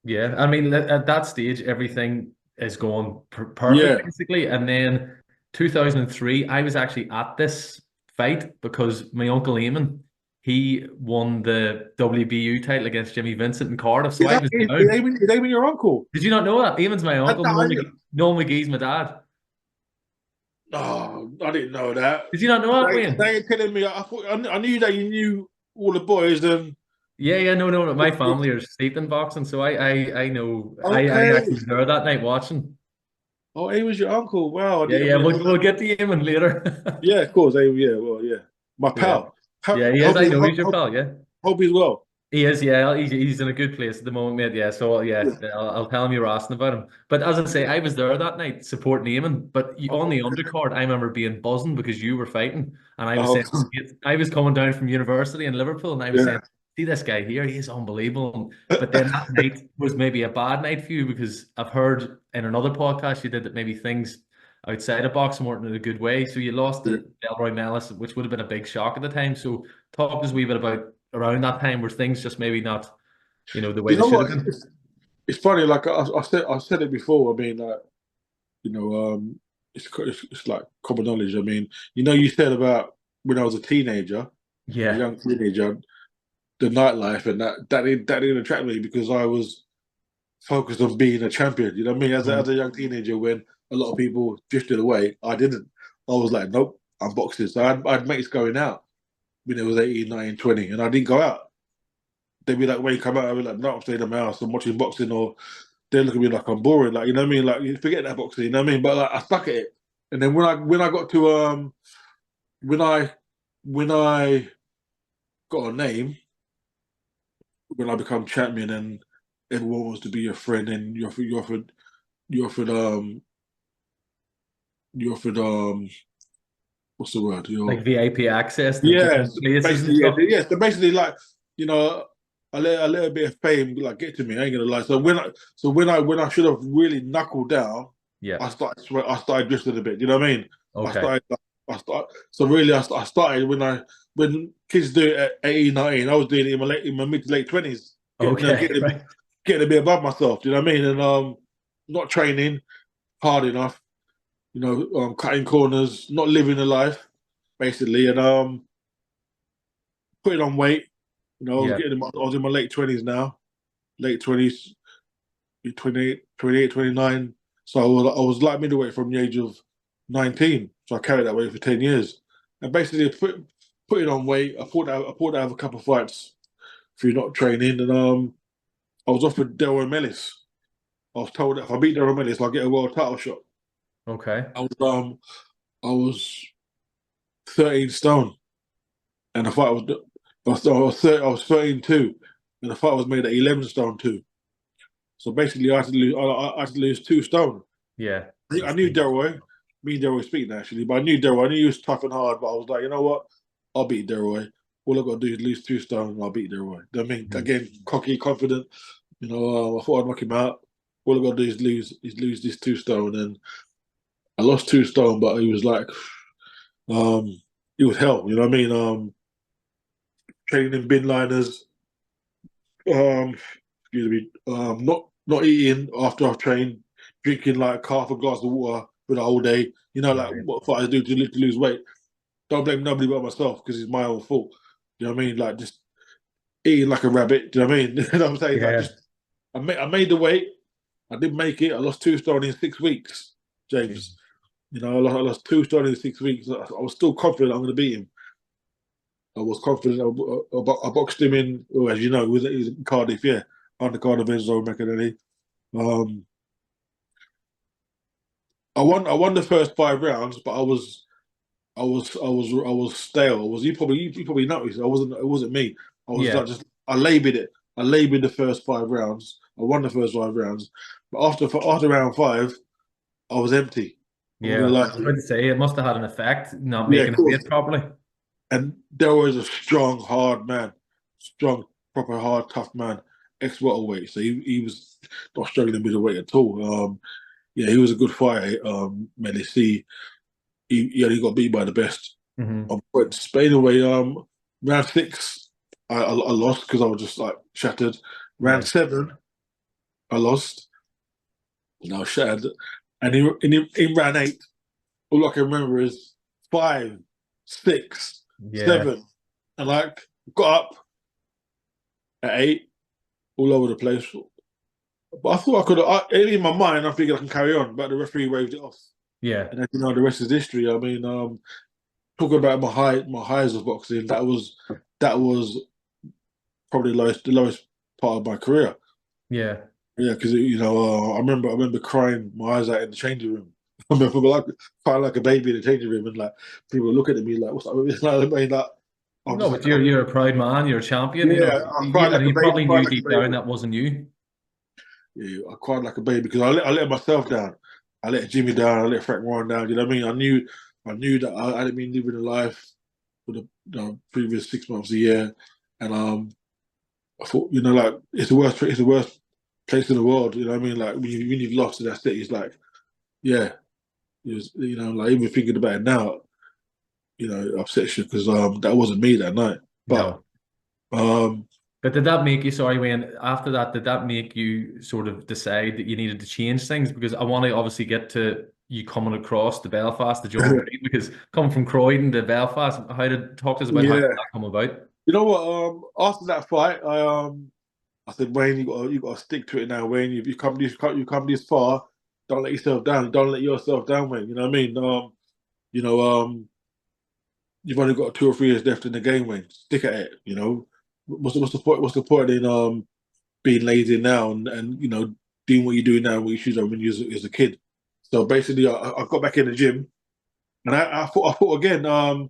Yeah, I mean, at that stage, everything is going perfect, yeah. basically. And then 2003, I was actually at this fight because my uncle Eamon, he won the WBU title against Jimmy Vincent in Cardiff. So I was down. Is Damon your uncle? Did you not know that? Eamon's my uncle. I, Noel McGee's my dad. oh, I didn't know that. Did you not know that, Wayne? They ain't telling me. I thought I knew that you knew all the boys. And Yeah, yeah, no, no, no. My family are steeped in boxing, so I know. I okay. actually was there that night watching. Oh, he was your uncle. Wow, Yeah, I yeah. didn't We'll know that. we'll get to Eamon later. Yeah, of course. Yeah, well, yeah. My Yeah, pal. yeah. He is. I know he's your pal. Yeah. Hope he's well. He is, yeah. He's in a good place at the moment, mate. Yeah, so yeah, Yeah. I'll tell him you're asking about him. But as I say, I was there that night supporting Eamon. But on Oh, the undercard, I remember being buzzing because you were fighting, and I was oh, saying I was coming down from university in Liverpool, and I was yeah. saying, "See this guy here? He is unbelievable." But then that night was maybe a bad night for you because I've heard in another podcast you did that maybe things outside of boxing weren't in a good way. So you lost Yeah. to Delroy Mellis, which would have been a big shock at the time. So talk to us a wee bit about around that time where things just maybe not the way You they know should have what? been. It's funny. Like I said it before. I mean, you know, it's like common knowledge. I mean, you said about when I was a teenager, a Yeah. young teenager, the nightlife and that didn't attract me because I was focused on being a champion. You know what I mean? As a young teenager, when a lot of people drifted away, I didn't. I was like, nope, I'm boxing. So I had mates going out when it was 18, 19, 20, and I didn't go out. They'd be like, when you come out, I'd be like, no, I'm staying in my house, I'm watching boxing, or they look at me like I'm boring. Like, you know what I mean? Like, you forget that boxing, you know what I mean? But like, I stuck at it. And then when I got to when I when I got a name, when I become champion and everyone wants to be your friend and you offered you offered what's the word? Like VIP access to Yes, different places and basically, stuff. yeah. So basically, like you know, a little bit of fame like get to me. I ain't gonna lie. So when I should have really knuckled down, Yeah. I started drifting a bit. You know what I mean? I Okay. started I start so really I started when kids do it at 18, 19. I was doing it in my mid to late 20s, Okay. Right. getting a bit above myself. Do you know what I mean? And not training hard enough. Cutting corners, not living the life basically, and putting on weight. Yeah. I was in my late 20s now, late 20s, 28, 29. So I was light middleweight from the age of 19. So I carried that weight for 10 years. And basically putting on weight, I pulled out of a couple of fights through not training. And I was offered Delroy Mellis. I was told that if I beat Delroy Mellis, I'll get a world title shot. Okay. I was 13 stone. And the fight I was 13-2. And the fight was made at 11 stone too. So basically, I had to lose 2 stone. Yeah. I That's knew Delroy. Me and Delroy speaking actually, but I knew Delroy. I knew he was tough and hard, but I was like, you know what? I'll beat Delroy. All I got to do is lose 2 stone, and I'll beat Delroy. I mean, mhm. again, cocky, confident. I thought I'd knock him out. All I got to do is lose this 2 stone, and I lost 2 stone, but he was like, um, it was hell. You know what I mean? Training in bin liners, excuse me, not eating after I've trained, drinking like half a glass of water for the whole day. Like Right. what fighters do to lose weight. Don't blame nobody but myself because it's my own fault. You know what I mean? Like just eating like a rabbit. Do you know what I mean? You know what I'm saying? Like Yeah. just I made the weight. I didn't make it. I lost 2 stone in 6 weeks, James. I lost 2 stone in 6 weeks. I was still confident I'm going to beat him. I was confident. I boxed him in, as you know, he was in Cardiff, yeah, undercard of Enzo McAnally. Um, I won the first 5 rounds, but I was stale. You probably noticed. It wasn't me. I was Yeah. like just I labored it. I labored the first 5 rounds. I won the first 5 rounds, but after round 5, I was empty. I'm not gonna Yeah. I lie was to about you. to say it must have had an effect not Yeah, of making it course. weight properly. And Delroy is a strong, hard man, strong, proper, hard, tough man, ex-welterweight. So he was not struggling middleweight at all. Yeah, he was a good fighter. Mellis, he only got beat by the best. Hmm. Went Spain away. Round 6, I lost because I was just like shattered. Round Yeah. 7, I lost. And I was shattered. And in round 8, all I can remember is 5, 6, Yeah. 7, and like got up at 8, all over the place. But I thought I could. In my mind, I figured I can carry on, but the referee waved it off. Yeah. And then the rest is history. I mean, talking about my highs of boxing, that was probably the lowest part of my career. Yeah. Yeah, because I remember crying my eyes out in the changing room. I remember like crying like a baby in the changing room, and like people were looking at me like, "What's up with this?" Like, I mean, like, I'm No, just but like, you're a proud man. You're a champion. yeah, I cried like And a you baby, probably cried knew like a deep down baby. that wasn't you. Yeah, I cried like a baby because I let myself down. I let Jimmy down. I let Frank Warren down. You know what I mean? I knew that I didn't mean living a life for the previous 6 months a year, and I thought like it's the worst place in the world. You know what I mean? Like when you've lost and that's it. It's like yeah, it was like even thinking about it now, it upsets you because that wasn't me that night. But No. um But did that make you, sorry, Wayne, after that, did that make you sort of decide that you needed to change things? Because I want to obviously get to you coming across to Belfast to join Breen? Because coming from Croydon to Belfast, how did talk to us about how did Yeah. that come about? You know what? After that fight, I said, Wayne, you got to stick to it now, Wayne. You come this far. Don't let yourself down. Don't let yourself down, Wayne. You know what I mean? You know, you've only got 2 or 3 years left in the game, Wayne. Stick at it. You know, what's the point? What's the point in being lazy now and doing what you do now, what you should have when you was a kid? So basically, I got back in the gym and I fought again. I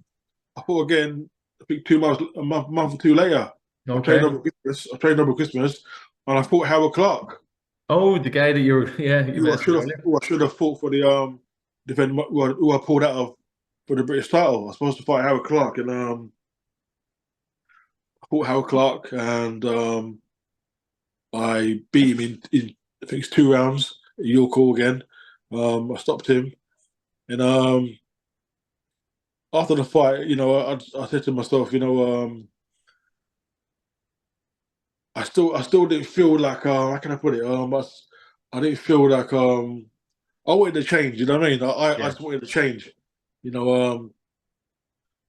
fought again. I think 2 months, a month or two later. I trained Okay. over Christmas. I trained over Christmas, and I fought Howard Clark. Oh, the guy that you were, yeah, you mentioned earlier. Who I should have fought for the defend who I pulled out of for the British title. I was supposed to fight Howard Clark, and I fought Howard Clark, and I beat him in I think it's 2 rounds. Your call again. I stopped him, and after the fight, I said to myself, I still didn't feel like how can I put it? I didn't feel like I wanted to change. You know what I mean? I Yeah, just wanted to change. You know,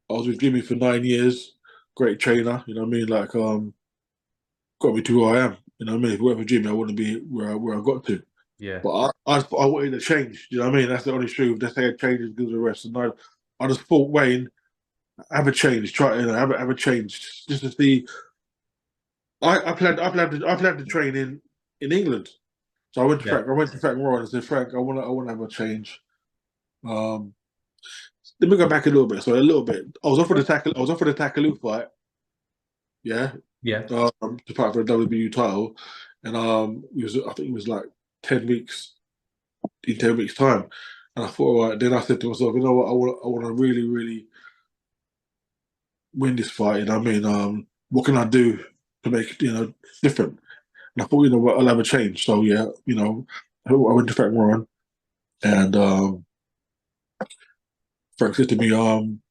I was with Jimmy for 9 years, great trainer. You know what I mean? Like got me to who I am. You know what I mean? If it weren't for Jimmy, I wouldn't be where I got to. yeah, But I wanted to change. You know what I mean? That's the only truth. They say a change is good as the rest. And I just thought, Wayne, have a change. Try have a change just to see. I planned to train in England. So yeah. I went to Frank Roy and said, Frank, I want to have a change. Um, Let me go back a little bit. So a little bit. I was offered a Takaloo fight, yeah, Yeah. to fight for a WBU title, and I think it was like 10 weeks in 10 weeks time, and I thought, all right. Then I said to myself, you know what, I want to really, really win this fight. You know what I mean? What can I do to make it, different? And I thought, you know what, I'll have a change. So yeah, I went to Frank Warren, and Frank said to me,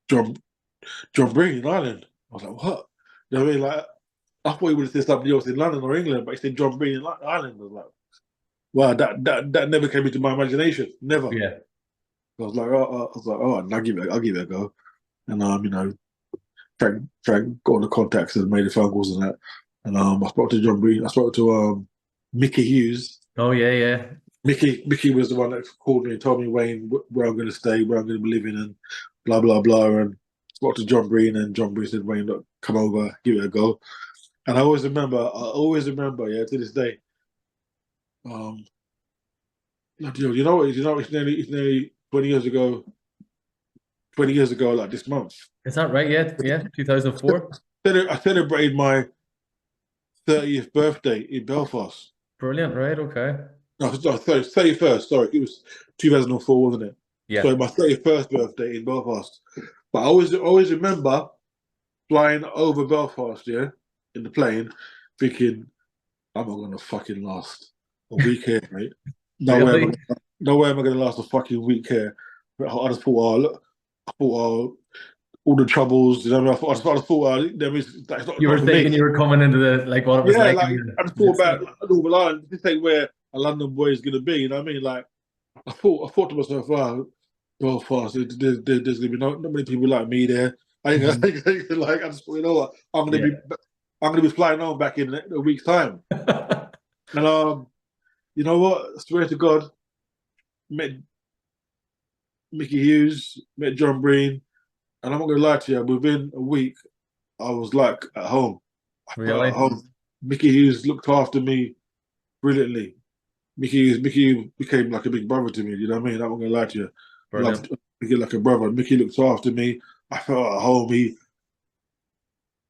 John Breen in Ireland. I was like, what? You know what I mean? Like, I thought he would have said somebody else in London or England, but he said John Breen in Ireland. I was like, wow, that never came into my imagination. Never. Yeah. Oh, I'll give it a go. And Frank got all the contacts and made the phone calls and that. And I spoke to John Breen. I spoke to Mickey Hughes. Oh, yeah, yeah. Mickey was the one that called me and told me, Wayne, where I'm going to stay, where I'm going to be living, and blah blah blah. And spoke to John Breen, and John Breen said, Wayne, look, come over, give it a go. And yeah, to this day, um, it's nearly 20 years ago. 20 years ago, like this month, Is that right? Yeah, yeah. 2004. I celebrated my 30th birthday in Belfast. Brilliant, right? Okay. No, 31st. Sorry, it was 2004, wasn't it? Yeah. So my 31st birthday in Belfast. But I always remember flying over Belfast, yeah, in the plane, thinking, I'm not gonna fucking last a week here, mate. Really? No way am I gonna last a fucking week here. But I just thought, oh, look, I thought, oh, all the troubles, you know. I just thought, that means that's You not were for me. thinking you were coming into the like what it was Yeah, like like in I just the thought city. about Northern Ireland. This ain't where a London boy is gonna be. You know what I mean? Like I thought to myself, wow, Belfast. There's gonna be not many people like me there. I ain't Mhm. gonna, like I just thought, you know what? I'm gonna be flying home back in a week's time. And you know what? I swear to God, met Mickey Hughes, met John Breen, and I'm not gonna lie to you. Within a week, I was like at home. I felt at Really? home. Mickey Hughes looked after me brilliantly. Mickey became like a big brother to me. You know what I mean? I'm not gonna lie to you. I Brilliant. loved Mickey like a brother. Mickey looked after me. I felt at home.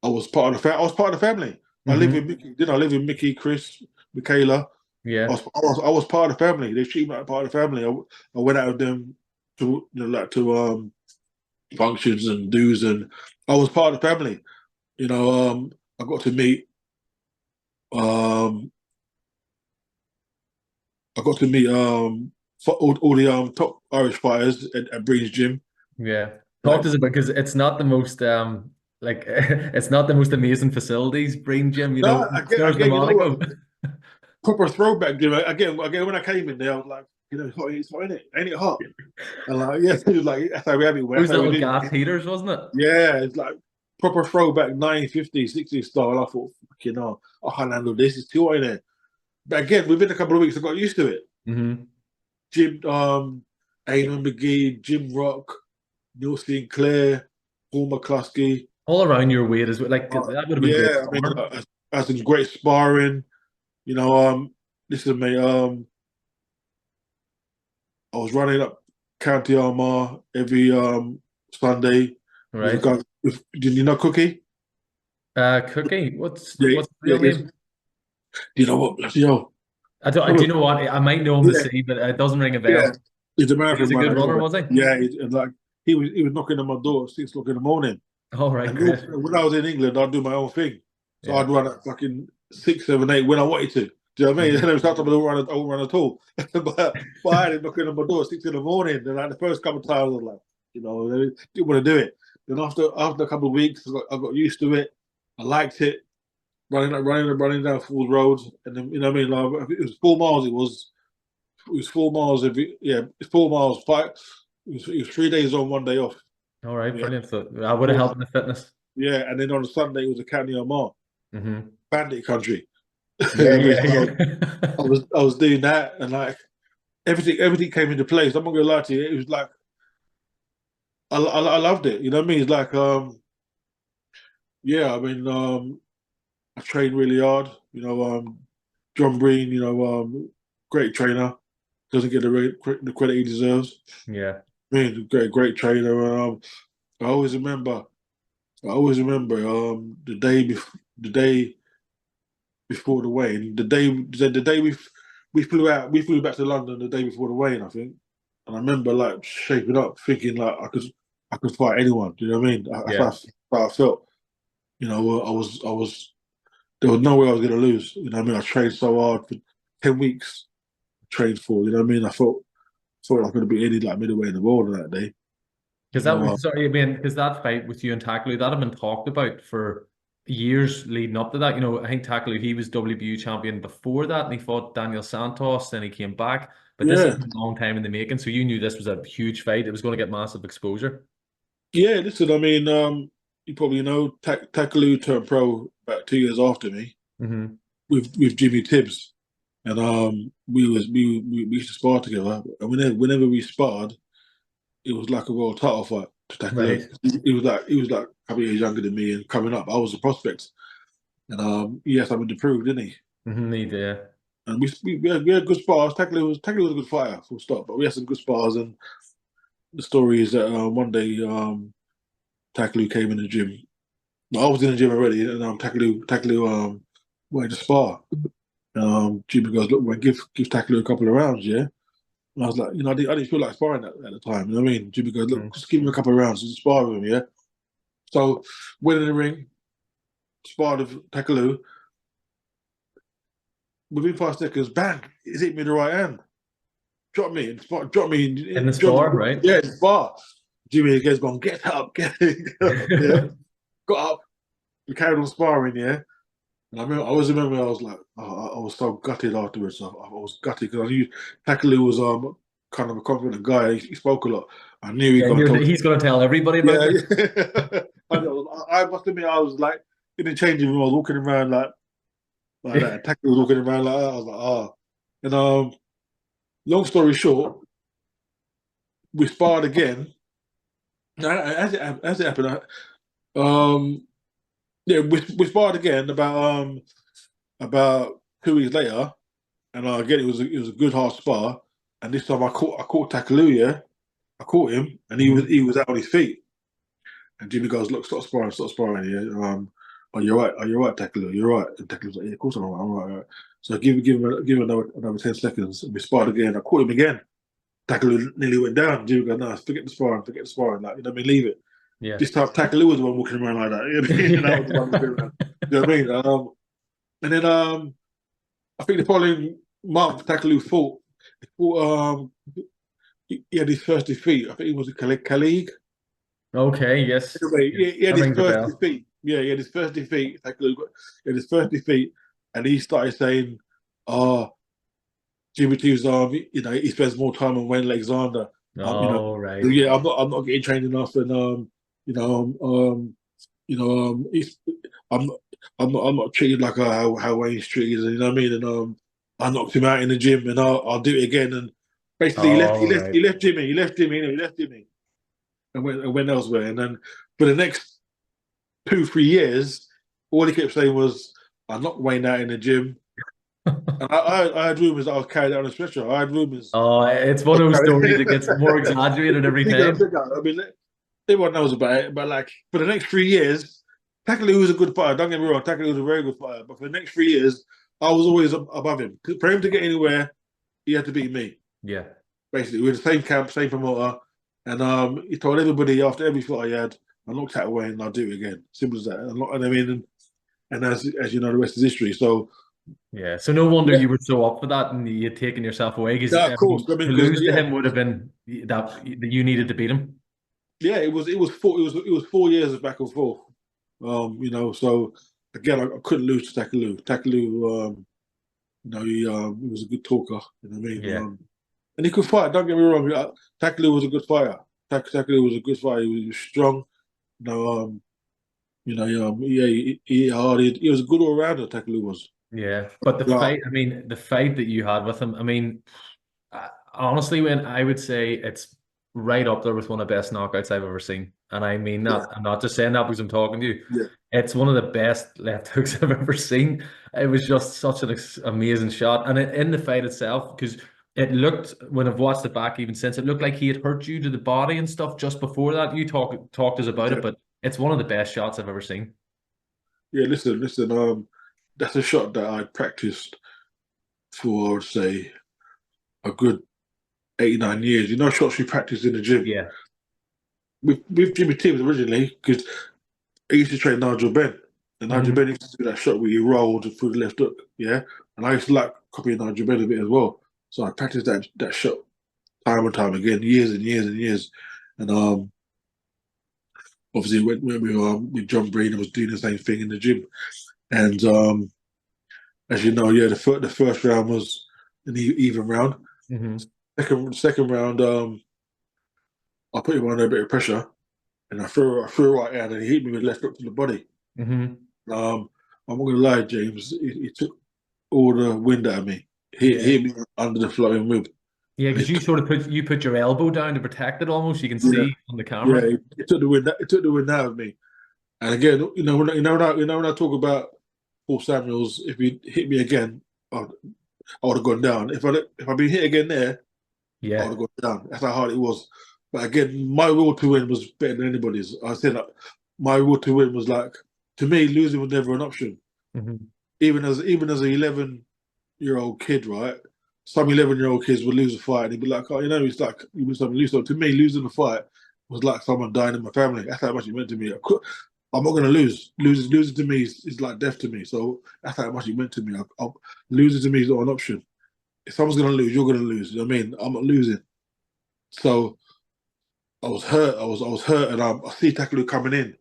I was part of the I was part of the family. I live with Hmm. Mickey. Didn't I live with Mickey, Chris, Michaela? Yeah. I was part of the family. They treated me like part of the family. I went out with them to like to functions and dues, and I was part of the family. I got to meet um all the top Irish fighters at Breen's gym. Yeah. Talk Like to us about because it's not the most like it's not the most amazing facilities, Breen Gym, no, upstairs in again, you know what? Monaco. Proper throwback gym. Again, when I came in there, I was like, it's hot, ain't it hot? And like, yeah, it was like that's how we have it. That's Those how we little do gas it. heaters, wasn't it? Yeah, it's like proper throwback 1950s, 60s style. I thought, fucking hell, I can't handle this. It's too hot in there. But again, within a couple of weeks, I got used to it. Hmm. Jim, Eamon McGee, Jim Rock, Neil Sinclair, Paul McCluskey. All around your weight as well. Like that would have been great Yeah, I mean, summer. that's some great sparring. You know, listen, mate. I was running up County Armagh every Sunday with a Right. guy. Did you know Cookie? Cookie. What's Yeah, what's the yeah. real name? You know what? Bloody hell. I do you know what? I might know him to Yeah, see, but it doesn't ring a yeah. bell. He's a He was marathon a good runner runner, anyway. was he? Yeah, and like he was knocking on my door at 6 o'clock in the morning. All right, And great. when I was in England, I'd do my own thing. So Yeah. I'd run at fucking 6, 7, 8 when I wanted to. Do you know what I mean? And Mhm. then sometimes I won't run at all. but I had him knocking on my door at 6 in the morning. And like the first couple of times, I was like, I didn't want to do it. Then after a couple of weeks, I got used to it. I liked it. Running down Falls Road. And then, you know what I mean? Like, it was 4 miles. It was 4 miles it's 4 miles. It was 3 days on, 1 day off. All right, Yeah. brilliant. So I would have Four, helped in the fitness. yeah. And then on a Sunday, it was a County Armagh, Hmm. bandit country. You Yeah, know what I mean? yeah, So yeah. I was doing that, and like everything came into place. I'm not gonna lie to you. It was like I loved it. You know what I mean? It's like yeah. I mean I trained really hard. John Breen. Great trainer. Doesn't get the credit he deserves. Yeah. I mean, great trainer. I always remember. I always remember the day before the weigh-in. The day we flew back to London the day before the weigh-in, I think. And I remember like shaping up, thinking like I could fight anyone. Do you know what I mean? That's Yeah. how I felt. I was there was no way I was gonna lose. You know what I mean? I trained so hard for 10 weeks, trained for, you know what I mean? I felt like I could be any like middleweight in the world on that day. Because You that know, was sorry, I mean, because that fight with you and Takaloo, that had been talked about for years leading up to that. I think Takaloo, he was WBU champion before that, and he fought Daniel Santos, then he came back. But this has yeah. been a long time in the making, so you knew this was a huge fight. It was going to get massive exposure. Yeah, listen, I mean, you probably know Takaloo turned pro about 2 years after me Hmm. with Jimmy Tibbs. And we used to spar together. And whenever we sparred, it was like a world title fight to Takaloo. Right. He was like a couple of years younger than me and coming up. I was a prospect. And he had something to prove, didn't he? Yeah. And we had good spars. Takaloo was a good fighter, full stop. But we had some good spars. And the story is that one day Takaloo came in the gym. I was in the gym already, and Takaloo wanted to spar. Jimmy goes, look, man, give Takaloo a couple of rounds, yeah. And I was like, I didn't feel like sparring at the time. You know what I mean? Jimmy goes, look, Mhm. just give him a couple of rounds, just spar with him, yeah. So went in the ring, sparred with Takaloo. Within 5 seconds, bang! It hit me in the right hand. Drop me, In the drop me. spar, right? Yeah, spar. Jimmy again's gone, get up, get up, yeah. Got up, we carried on sparring, yeah. And I always remember I was like, I was so gutted afterwards. I was gutted because I knew Takaloo was kind of a confident guy. He spoke a lot. I knew he Yeah, gonna talk. he's going to tell everybody about Yeah, this. yeah. I must admit, I was like in the changing room. I was walking around like that. Takaloo was walking around like that. I was like, And long story short, we sparred again. As it happened, um, yeah, we sparred again about 2 weeks later. And again, it was a good hard spar. And this time I caught Takaloo, yeah. I caught him, and he was Mhm. he was out on his feet. And Jimmy goes, look, stop sparring, yeah. You're right. You're right, Takaloo. You're right. And Takaloo's like, yeah, of course I'm right. I'm right. All right. So give him another 10 seconds. And we sparred again. I caught him again. Takaloo nearly went down. Jimmy goes, no, forget the sparring. Like, you know what I mean, leave it. Yeah. This time Takaloo was the one walking around like that. You know what I mean? And I was the one walking around. You know what I mean? And then I think the following month, Takaloo fought. He fought he had his first defeat. I think it was a Khalid. Okay, yes. Anyway, Yeah. he had That his rings a first bell. defeat. Yeah, he had his first defeat. He had his first defeat, and he started saying, "Oh, Jimmy T's he spends more time on Wayne Alexander. You know, Oh, right. yeah, I'm not getting trained enough, and you know, I'm not, I'm not treated like how Wayne's treated, you know what I mean? And I knocked him out in the gym, and I'll do it again. And basically, Oh, right. he left Jimmy, and went elsewhere. And then for the next 2 3 years, all he kept saying was, "I knocked Wayne out in the gym." And I had rumors that I was carried out on a stretcher. I had rumors. Oh, it's one of those stories that gets more exaggerated every Bigger and time. bigger. I mean, everyone knows about it, but like for the next 3 years, Takaloo was a good fighter. Don't get me wrong, Takaloo was a very good fighter. But for the next 3 years, I was always above him. For him to get anywhere, he had to beat me. Yeah. Basically, we were the same camp, same promoter, and he told everybody after every fight he had, "I knocked that away, and I'll do it again." Simple as that. And I mean, and as you know, the rest is history. So Yeah. So no wonder yeah, you were so up for that and you'd taken yourself away because yeah, of course. I to mean, because lose to yeah, him would have been that you needed to beat him. yeah, it was 4 years of back and forth. So again, I couldn't lose to Takaloo. Takaloo, he was a good talker. You know what I mean? Yeah. And he could fight. Don't get me wrong. Takaloo was a good fighter. Takaloo was a good fighter. He was strong. You know, yeah, he was a good all rounder. Takaloo was. Yeah. But the Yeah, fight, I mean, the fight that you had with him, I mean, honestly, when I would say it's right up there with one of the best knockouts I've ever seen. And I mean yeah, that. I'm not just saying that because I'm talking to you. yeah, It's one of the best left hooks I've ever seen. It was just such an amazing shot. And in the fight itself, because it looked, when I've watched it back even since, it looked like he had hurt you to the body and stuff just before that. You talked us about it, yeah. but it's one of the best shots I've ever seen. Yeah, listen. That's a shot that I practiced for, I would say, a good 8 9 years. You know, shots we practiced in the gym Yeah. with Jimmy Tibbs originally, because I used to train Nigel Ben, and Nigel Hmm. Ben used to do that shot where you rolled through the left hook, yeah. And I used to like copying Nigel Ben a bit as well. So I practiced that shot time and time again, years and years and years. And obviously when we were with John Breen, I was doing the same thing in the gym. And as you know, yeah, the first round was an even round. Hmm. Second round, I put him under a bit of pressure, and I threw a right hand, and he hit me with left hook to the body. Hmm. Um, I'm not gonna lie, James. He took all the wind out of me. He Yeah. hit me under the floating rib. Yeah, And because you sort of put your elbow down to protect it almost. You can yeah, see on the yeah, camera. it took the wind. It took the wind out of me. And again, when I talk about Paul Samuels, if he hit me again, I would have gone down. If I'd been hit again there, I would Yeah. have gone down. That's how hard it was. But again, my will to win was better than anybody's. I said that my will to win was like, to me, losing was never an option. Hmm. Even as an 11-year-old kid, right? Some 11-year-old kids would lose a fight and he'd be like, oh, it's like you lose something, lose something. To me, losing a fight was like someone dying in my family. That's how much it meant to me. I'm not going to lose. Losing to me is like death to me. So that's how much it meant to me. Losing to me is not an option. If someone's going to lose, you're going to lose. You know what I mean? I'm not losing. So I was hurt. I was hurt, and I see Takaloo coming in,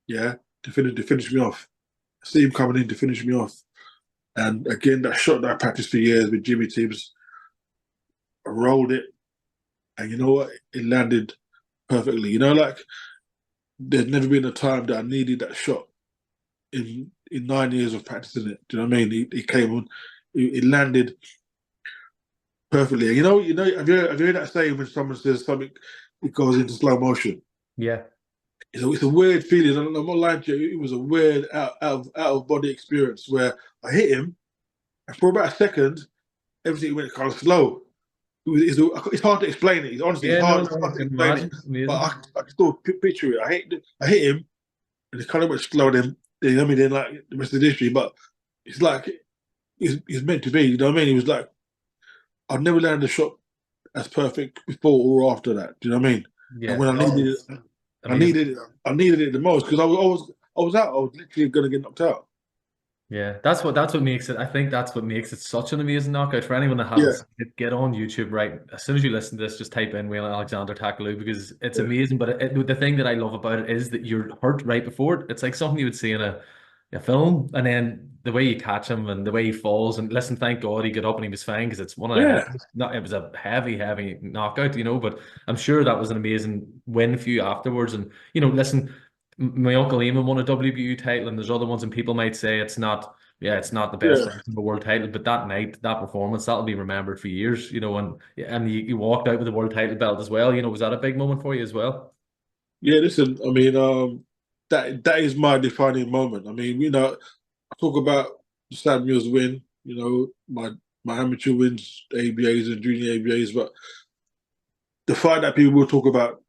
yeah, to finish me off. I see him coming in to finish me off. And again, that shot that I practiced for years with Jimmy Tibbs, I rolled it, and you know what? It landed perfectly. Like there's never been a time that I needed that shot in 9 years of practicing it. Do you know what I mean? It came on, it landed perfectly. And have you heard that saying when someone says something, it goes into slow motion? Yeah. It's a weird feeling. I'm not lying to you. It was a weird out of body experience where I hit him, and for about a second, everything went kind of slow. It's hard to explain it. It's Yeah, no, hard, it's no, hard I to can explain it. imagine. It's But amazing. I can still picture it. I hit him, and it kind of went slow. Then you know what I mean, then like the rest of the history. But it's like it's meant to be. You know what I mean? It was like I've never landed a shot as perfect before or after that. Do you know what I mean? And Yeah. when I Oh, needed it, it's I amazing. needed it. I needed it the most because I was out. I was literally going to get knocked out. Yeah, that's what makes it. I think that's what makes it such an amazing knockout. For anyone that hasn't Yeah, seen it, get on YouTube right as soon as you listen to this. Just type in Wayne Alexander Takaloo because it's yeah, amazing. But the thing that I love about it is that you're hurt right before it. It's like something you would see a film, and then the way you catch him and the way he falls, and listen, thank God he got up and he was fine because it's one of the Yeah, heaviest. Not it was a heavy knockout, but I'm sure that was an amazing win for you afterwards. And listen, my uncle Eamon won a WBU title, and there's other ones, and people might say it's not. Yeah, it's not the best yeah, boxing world title, but that night, that performance, that'll be remembered for years. And you walked out with the world title belt as well. Was that a big moment for you as well? yeah. Listen, I mean, that is my defining moment. I mean, I talk about the Sam Mills win. My amateur wins, ABAs and junior ABAs, but the fight that people will talk about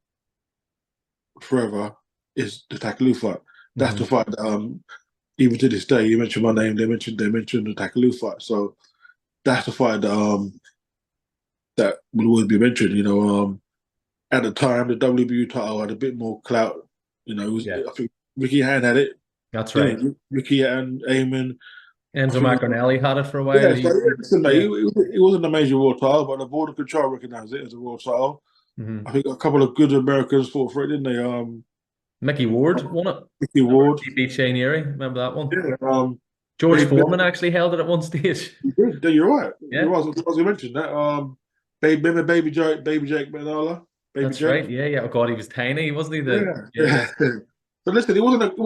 forever is the Takaloo fight. That's the Hmm. fight that, even to this day, you mentioned my name, they mentioned the Takaloo fight. So that's the fight that will always be mentioned. At the time, the WBU title had a bit more clout. Yeah, I think Ricky Hatton had it, that's right. didn't it? Ricky Hatton, Eamon. I Enzo think, Macronelli had it for a while. yeah, so yeah, listen, mate, Yeah. it wasn't a major world title, but the Border Control recognised it as a world title. I Hmm. think a couple of good Americans fought for it, didn't they? Mickey Ward won it. Mickey Remember Ward, he beat Shane Erie? Remember that one? yeah. George Babe, Foreman actually held it at one stage. you're right. Yeah, I was going to mention that. Remember Baby Jake Benalla, Baby that's Jake. right. Yeah, yeah. Oh God, he was tiny, wasn't he? Yeah, Yeah, yeah. yeah. So listen, it wasn't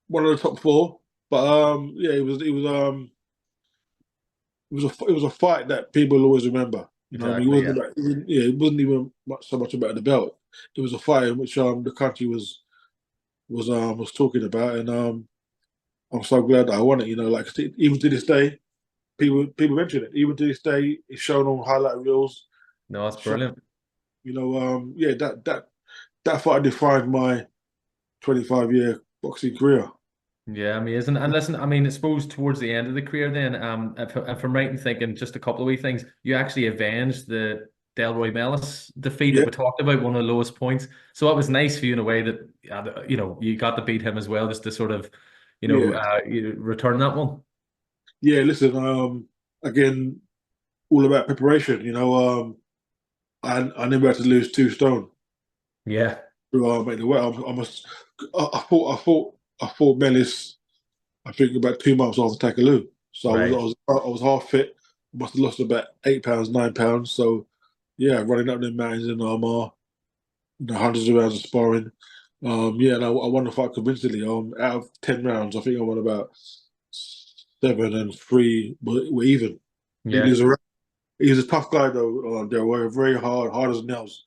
one of the top four, but yeah, it was a fight that people will always remember. I mean, Exactly. Yeah. it wasn't even so much about the belt. It was a fight in which the country was talking about, and I'm so glad that I won it. Like even to this day, people mention it. Even to this day, it's shown on highlight reels. No, that's Shown, brilliant. yeah, that fight defined my 25-year boxing career. Yeah, amazing. And listen, I mean, I suppose towards the end of the career, then, if I'm right in thinking, just a couple of wee things, you actually avenged the Delroy Mellis defeat that Yeah, we talked about, one of the lowest points. So it was nice for you in a way that, you got to beat him as well, just to sort of, yeah, return that one. yeah. Listen, again, all about preparation. I never had to lose 2 stone Yeah, to make the weight. I fought Mellis. I think about 2 months after Takaloo. So right. I was half fit. Must have lost about 8 pounds, 9 pounds. So yeah, running up the mountains in Armagh, hundreds of rounds of sparring. Yeah, and I won the fight convincingly. Out of 10 rounds, I think I won about 7 and 3 were even. Didn't Yeah, lose a round. He was a tough guy though. They were very hard as nails.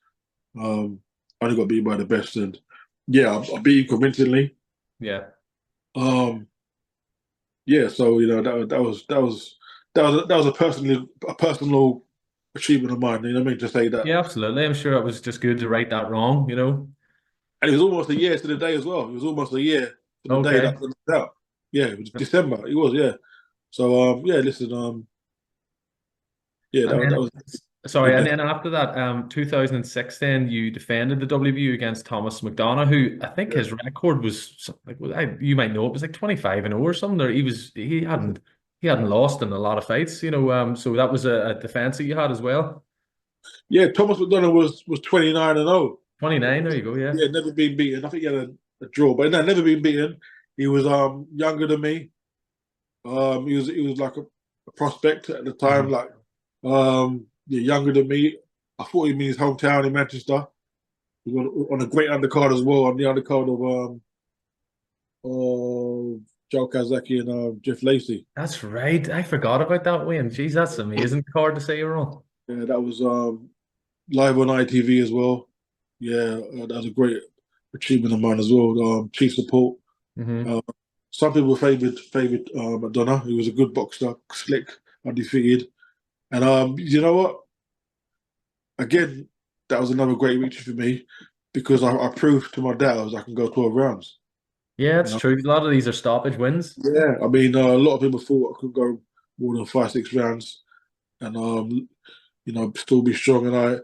Only got beat by the best, and yeah, I beat him convincingly. yeah. Um, yeah, so that was a personal achievement of mine. You know what I mean? To say that, Yeah, absolutely. I'm sure it was just good to right that wrong. and it was almost a year to the day as well. It was almost a year to the day that Okay. I found out. Yeah, it was December. It was, yeah. So yeah, listen, yeah, And that then, was a sorry, good and day. then after that, 2006, then you defended the WBU against Thomas McDonough, who I think his record was like, you might know, it was like 25-0 or something. Or he hadn't lost in a lot of fights. So that was a defense that you had as well. Yeah, Thomas McDonough was 29-0. 29, there you go. Yeah. Yeah, never been beaten. I think he had a draw, but no, never been beaten. He was younger than me. He was like a prospect at the time, Hmm. like yeah, younger than me. I fought him in his hometown in Manchester. He was on a great undercard as well, on the undercard of Joe Kazaki and Jeff Lacey. That's right. I forgot about that win. Jeez, that's amazing card to say you're on. Yeah, that was live on ITV as well. Yeah, that was a great achievement of mine as well. Chief support. Hmm. Uh, some people favored McDonough. He was a good boxer, slick, undefeated. And you know what? Again, that was another great victory for me because I proved to my doubters I can go 12 rounds. Yeah, You it's know? true. A lot of these are stoppage wins. Yeah, I mean, a lot of people thought I could go more than 5, 6 rounds, and still be strong. And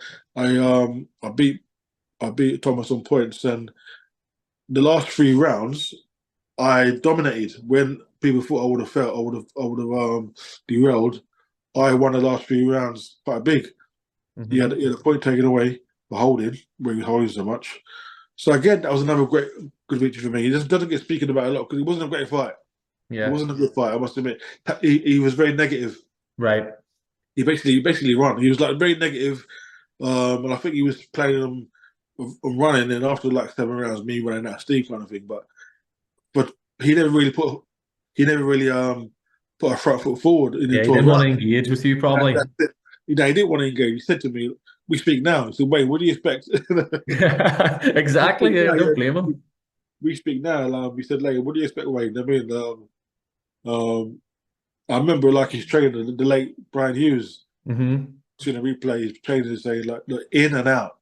I beat Thomas on points, and the last 3 rounds I dominated. When people thought I would have felt, I would have derailed. I won the last 3 rounds quite big. He had Hmm. a point taken away for holding, where he was holding so much. So again, that was another good victory for me. He just doesn't get speaking about it a lot because it wasn't a great fight. It Yeah. wasn't a good fight, I must admit. He was very negative. Right. He basically run. He was like very negative, and I think he was planning on running. And after like 7 rounds, me running out of steam kind of thing. But he never really put a front foot forward Yeah, he into a didn't want run. to engage with you probably. That's it. He didn't want to engage. He said to me, "We speak now." He said, "Wait, what do you expect?" We Exactly. speak Yeah, now, don't yeah. blame him. We speak now. We said later, "What do you expect, Wayne?" I mean, um, I remember like his trainer, the late Brian Hughes, Hmm. seeing the replay, his trainer saying like, "Look, in and out,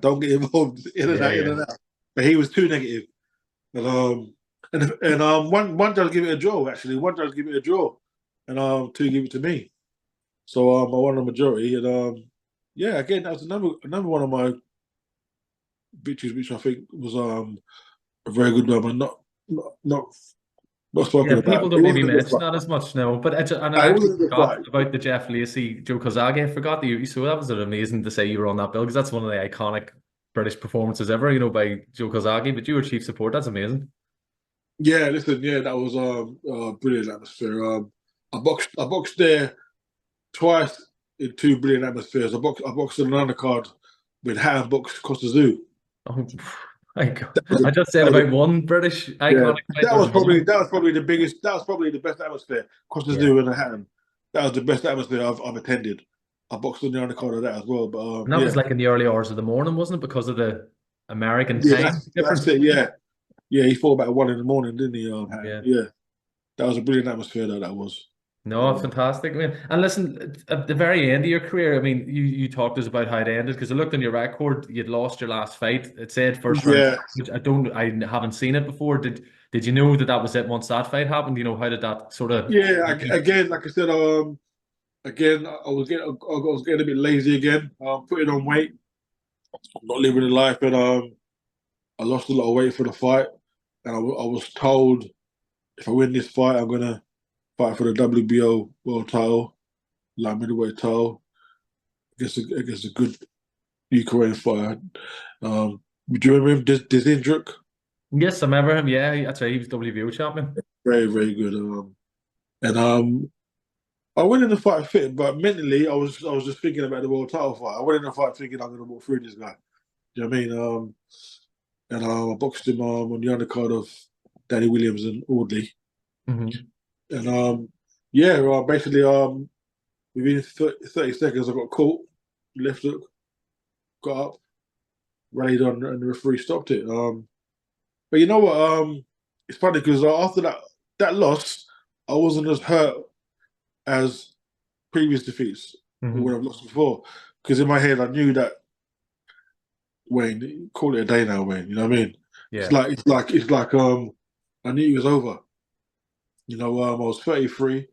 don't get involved, Yeah, in yeah. and out." But he was too negative, and one judge give it a draw. Actually, one judge give it a draw, and two give it to me. So I won the majority, and yeah, again that was another one of my victories, which I think was a very good one, but not Yeah, spoken people about. don't It maybe wasn't a good mention fight. that as much now. But and I It actually wasn't a good forgot fight. about the Jeff Lacey Joe Kozage. I forgot that you. So that was amazing to say you were on that bill because that's one of the iconic British performances ever. You know, by Joe Kozage. But you were chief support. That's amazing. Yeah, listen, yeah, that was brilliant atmosphere. I boxed there twice in two brilliant atmospheres. I boxed in an undercard with Hatton box Costa Zoo. Oh my God! That was a, I just said that was about a, one British yeah, iconic fight. that There's was probably another. that was probably the biggest. That was probably the best atmosphere. Costa Yeah, Zoo and Hatton. That was the best atmosphere I've attended. I boxed on the undercard of that as well. But and that was yeah, like in the early hours of the morning, wasn't it? Because of the American yeah, time that's difference. it. Yeah, yeah. He fought about 1 in the morning, didn't he? Hatton? Yeah. Yeah, that was a brilliant atmosphere. That was. No, fantastic. I mean, and listen, at the very end of your career, I mean, you talked to us about how it ended because I looked on your record, you'd lost your last fight. It said first round, Yeah, which I haven't seen it before. Did you know that that was it once that fight happened? You know, how did that sort of yeah. hit you? Again, like I said, again, I was getting a bit lazy again. Putting on weight, not living the life, and I lost a lot of weight for the fight. And I was told if I win this fight, I'm gonna fight for the WBO world title, light middleweight title. Against a good Ukraine fighter. Do you remember him? Dizindruk? Yes, I remember him. Yeah, that's right. He was WBO champion. Very, very good. And I went in the fight fit, but mentally, I was just thinking about the world title fight. I went in the fight thinking I'm gonna walk through this guy. Do you know what I mean? And I boxed him on the undercard of Danny Williams and Audley. Hmm. And yeah, basically within 30 seconds I got caught, left hook, got up, rallied on, and the referee stopped it. But you know what? It's funny because after that loss, I wasn't as hurt as previous defeats or when Hmm. I've lost before. Because in my head, I knew that Wayne, call it a day now, Wayne. You know what I mean? It's Yeah, like I knew it was over. I was 33.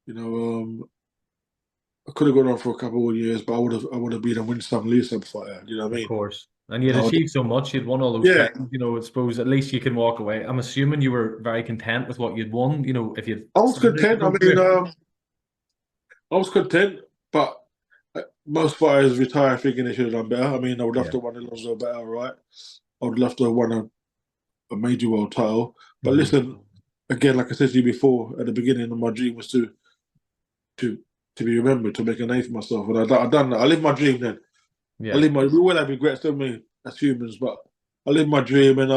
You know, I could have gone on for a couple of years, but I would have been a win some, lose some fighter. You know what I of mean? course. And you'd Uh, achieved so much. You'd won all those yeah, titles. You know, I suppose at least you can walk away. I'm assuming you were very content with what you'd won. You know, if you'd I was started content. I your mean, career. I was content, but most fighters retire thinking they should have done better. I mean, I would love Yeah. to have won a Lonzo battle, right? I would love to have won a major world title. But Hmm. listen, again, like I said to you before, at the beginning, my dream was to to be remembered, to make a name for myself, and I done that. I lived my dream then. Yeah. We all have regrets, don't we, as humans? But I lived my dream, and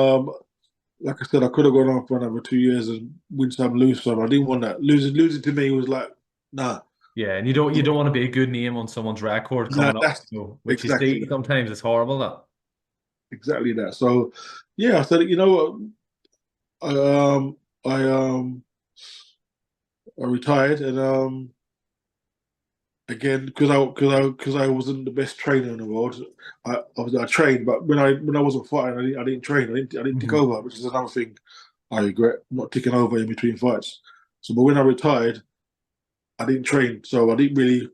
like I said, I could have gone on for another 2 years and win some, lose some. I didn't want that. Losing to me was like, nah, Yeah, and you don't want to be a good name on someone's record nah, coming up, that's you know, which you see exactly sometimes it's horrible that. exactly that. So, yeah, I said, you know what, I retired, and again because I wasn't the best trainer in the world. I trained, but when I wasn't fighting, I didn't train. I didn't tick Hmm. over, which is another thing I regret, not ticking over in between fights. So, but when I retired, I didn't train, so I didn't really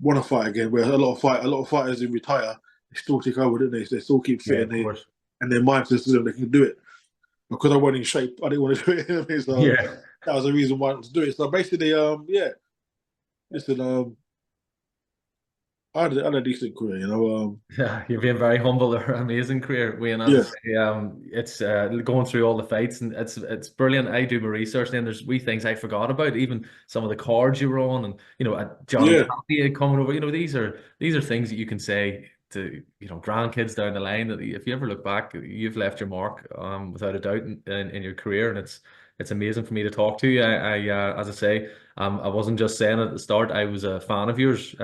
want to fight again. Where a lot of fighters who retire, they still tick over, don't they? They still keep fit, Yeah, and of course. their mind says to them they can do it. Because I wasn't in shape, I didn't want to do it. So Yeah. that was the reason why I wanted to do it. So basically, yeah, listen, I had a decent career, you know. Yeah, you're being very humble there. Amazing career, Wayne. As I Yeah, say, it's going through all the fights, and it's brilliant. I do my research, and there's wee things I forgot about, even some of the cards you were on, and Johnny yeah. Tapia coming over. These are things that you can say to grandkids down the line that if you ever look back, you've left your mark, without a doubt in your career, and it's amazing for me to talk to you. As I say, I wasn't just saying at the start, I was a fan of yours.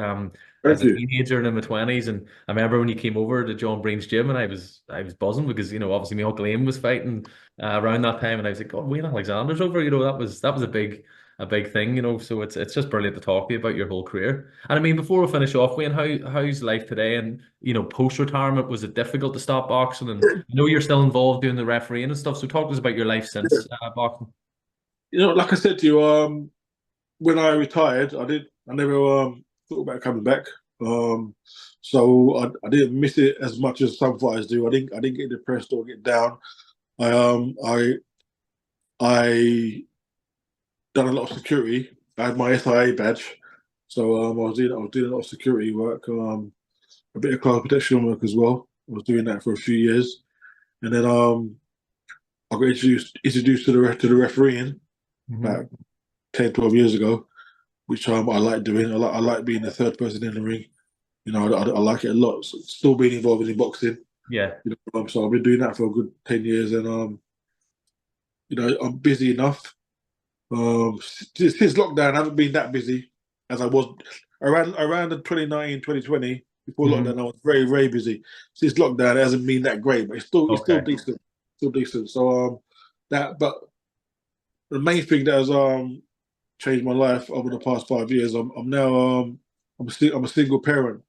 As Thank a you. teenager and in my twenties, and I remember when you came over to John Breen's gym, and I was buzzing because obviously my uncle Liam was fighting around that time, and I was like, God, Wayne Alexander's over. That was a big thing. So it's just brilliant to talk to you about your whole career. And I mean, before we finish off, Wayne, how's life today? And post retirement, was it difficult to stop boxing? And I know you're still involved doing the refereeing and stuff. So talk to us about your life since boxing. You know, like I said to you, when I retired, I never thought about coming back. Um, so I didn't miss it as much as some fighters do. I didn't get depressed or get down. I I done a lot of security. I had my SIA badge, so I was doing a lot of security work, a bit of cloud protection work as well. I was doing that for a few years, and then I got introduced to the refereeing Hmm. about 10, 12 years ago, which I like doing. I like being the third person in the ring. You know, I like it a lot. Still being involved in boxing. Yeah. So I've been doing that for a good 10 years, and I'm busy enough. Since lockdown, I haven't been that busy as I was around the 2019, 2020. Before Hmm. lockdown, I was very, very busy. Since lockdown, it hasn't been that great, but it's still Okay. decent, still decent. So but the main thing that has changed my life over the past 5 years, I'm now I'm a single parent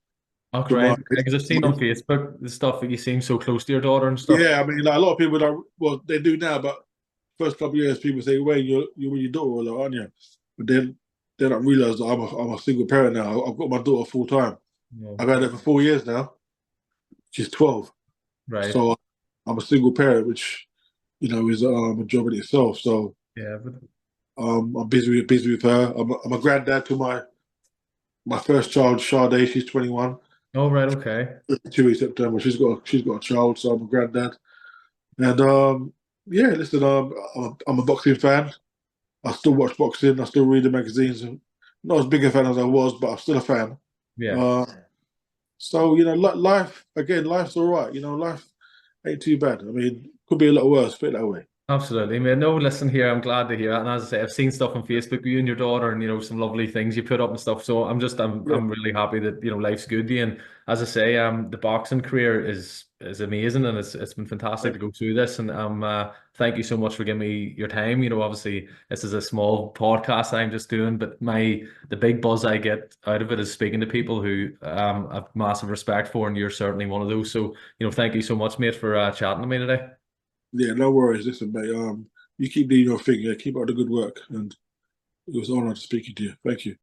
to Okay. my, Because I've seen on Facebook the stuff that you seem so close to your daughter and stuff. yeah. I mean, like, a lot of people don't, well, they do now, but first couple of years, people say, "Wait, you're with your daughter, like, aren't you?" But then they don't realize that I'm a single parent now. I've got my daughter full time. Yeah. I've had her for 4 years now. She's 12, Right. so I'm a single parent, which is a job in itself. So Yeah. I'm busy with her. I'm a granddad to my first child, Sade. She's 21. Oh, right. Okay. 2 weeks September. She's got a child, so I'm a granddad. And yeah, listen, I'm a boxing fan. I still watch boxing. I still read the magazines. Not as big a fan as I was, but I'm still a fan. Yeah. Uh, so life again. Life's all right. Life ain't too bad. I mean, could be a lot worse. Put it that way. Absolutely, man. No, listen here. I'm glad to hear that. And as I say, I've seen stuff on Facebook with you and your daughter, and some lovely things you put up and stuff. So I'm Yeah, I'm really happy that life's good to you. And as I say, the boxing career is amazing, and it's been fantastic to go through this. And thank you so much for giving me your time. Obviously this is a small podcast I'm just doing, but the big buzz I get out of it is speaking to people who I've massive respect for, and you're certainly one of those. So thank you so much, mate, for chatting to me today. yeah. No worries. Listen, mate. You keep doing your thing. Yeah, keep up the good work. And it was an honor speaking to you. Thank you.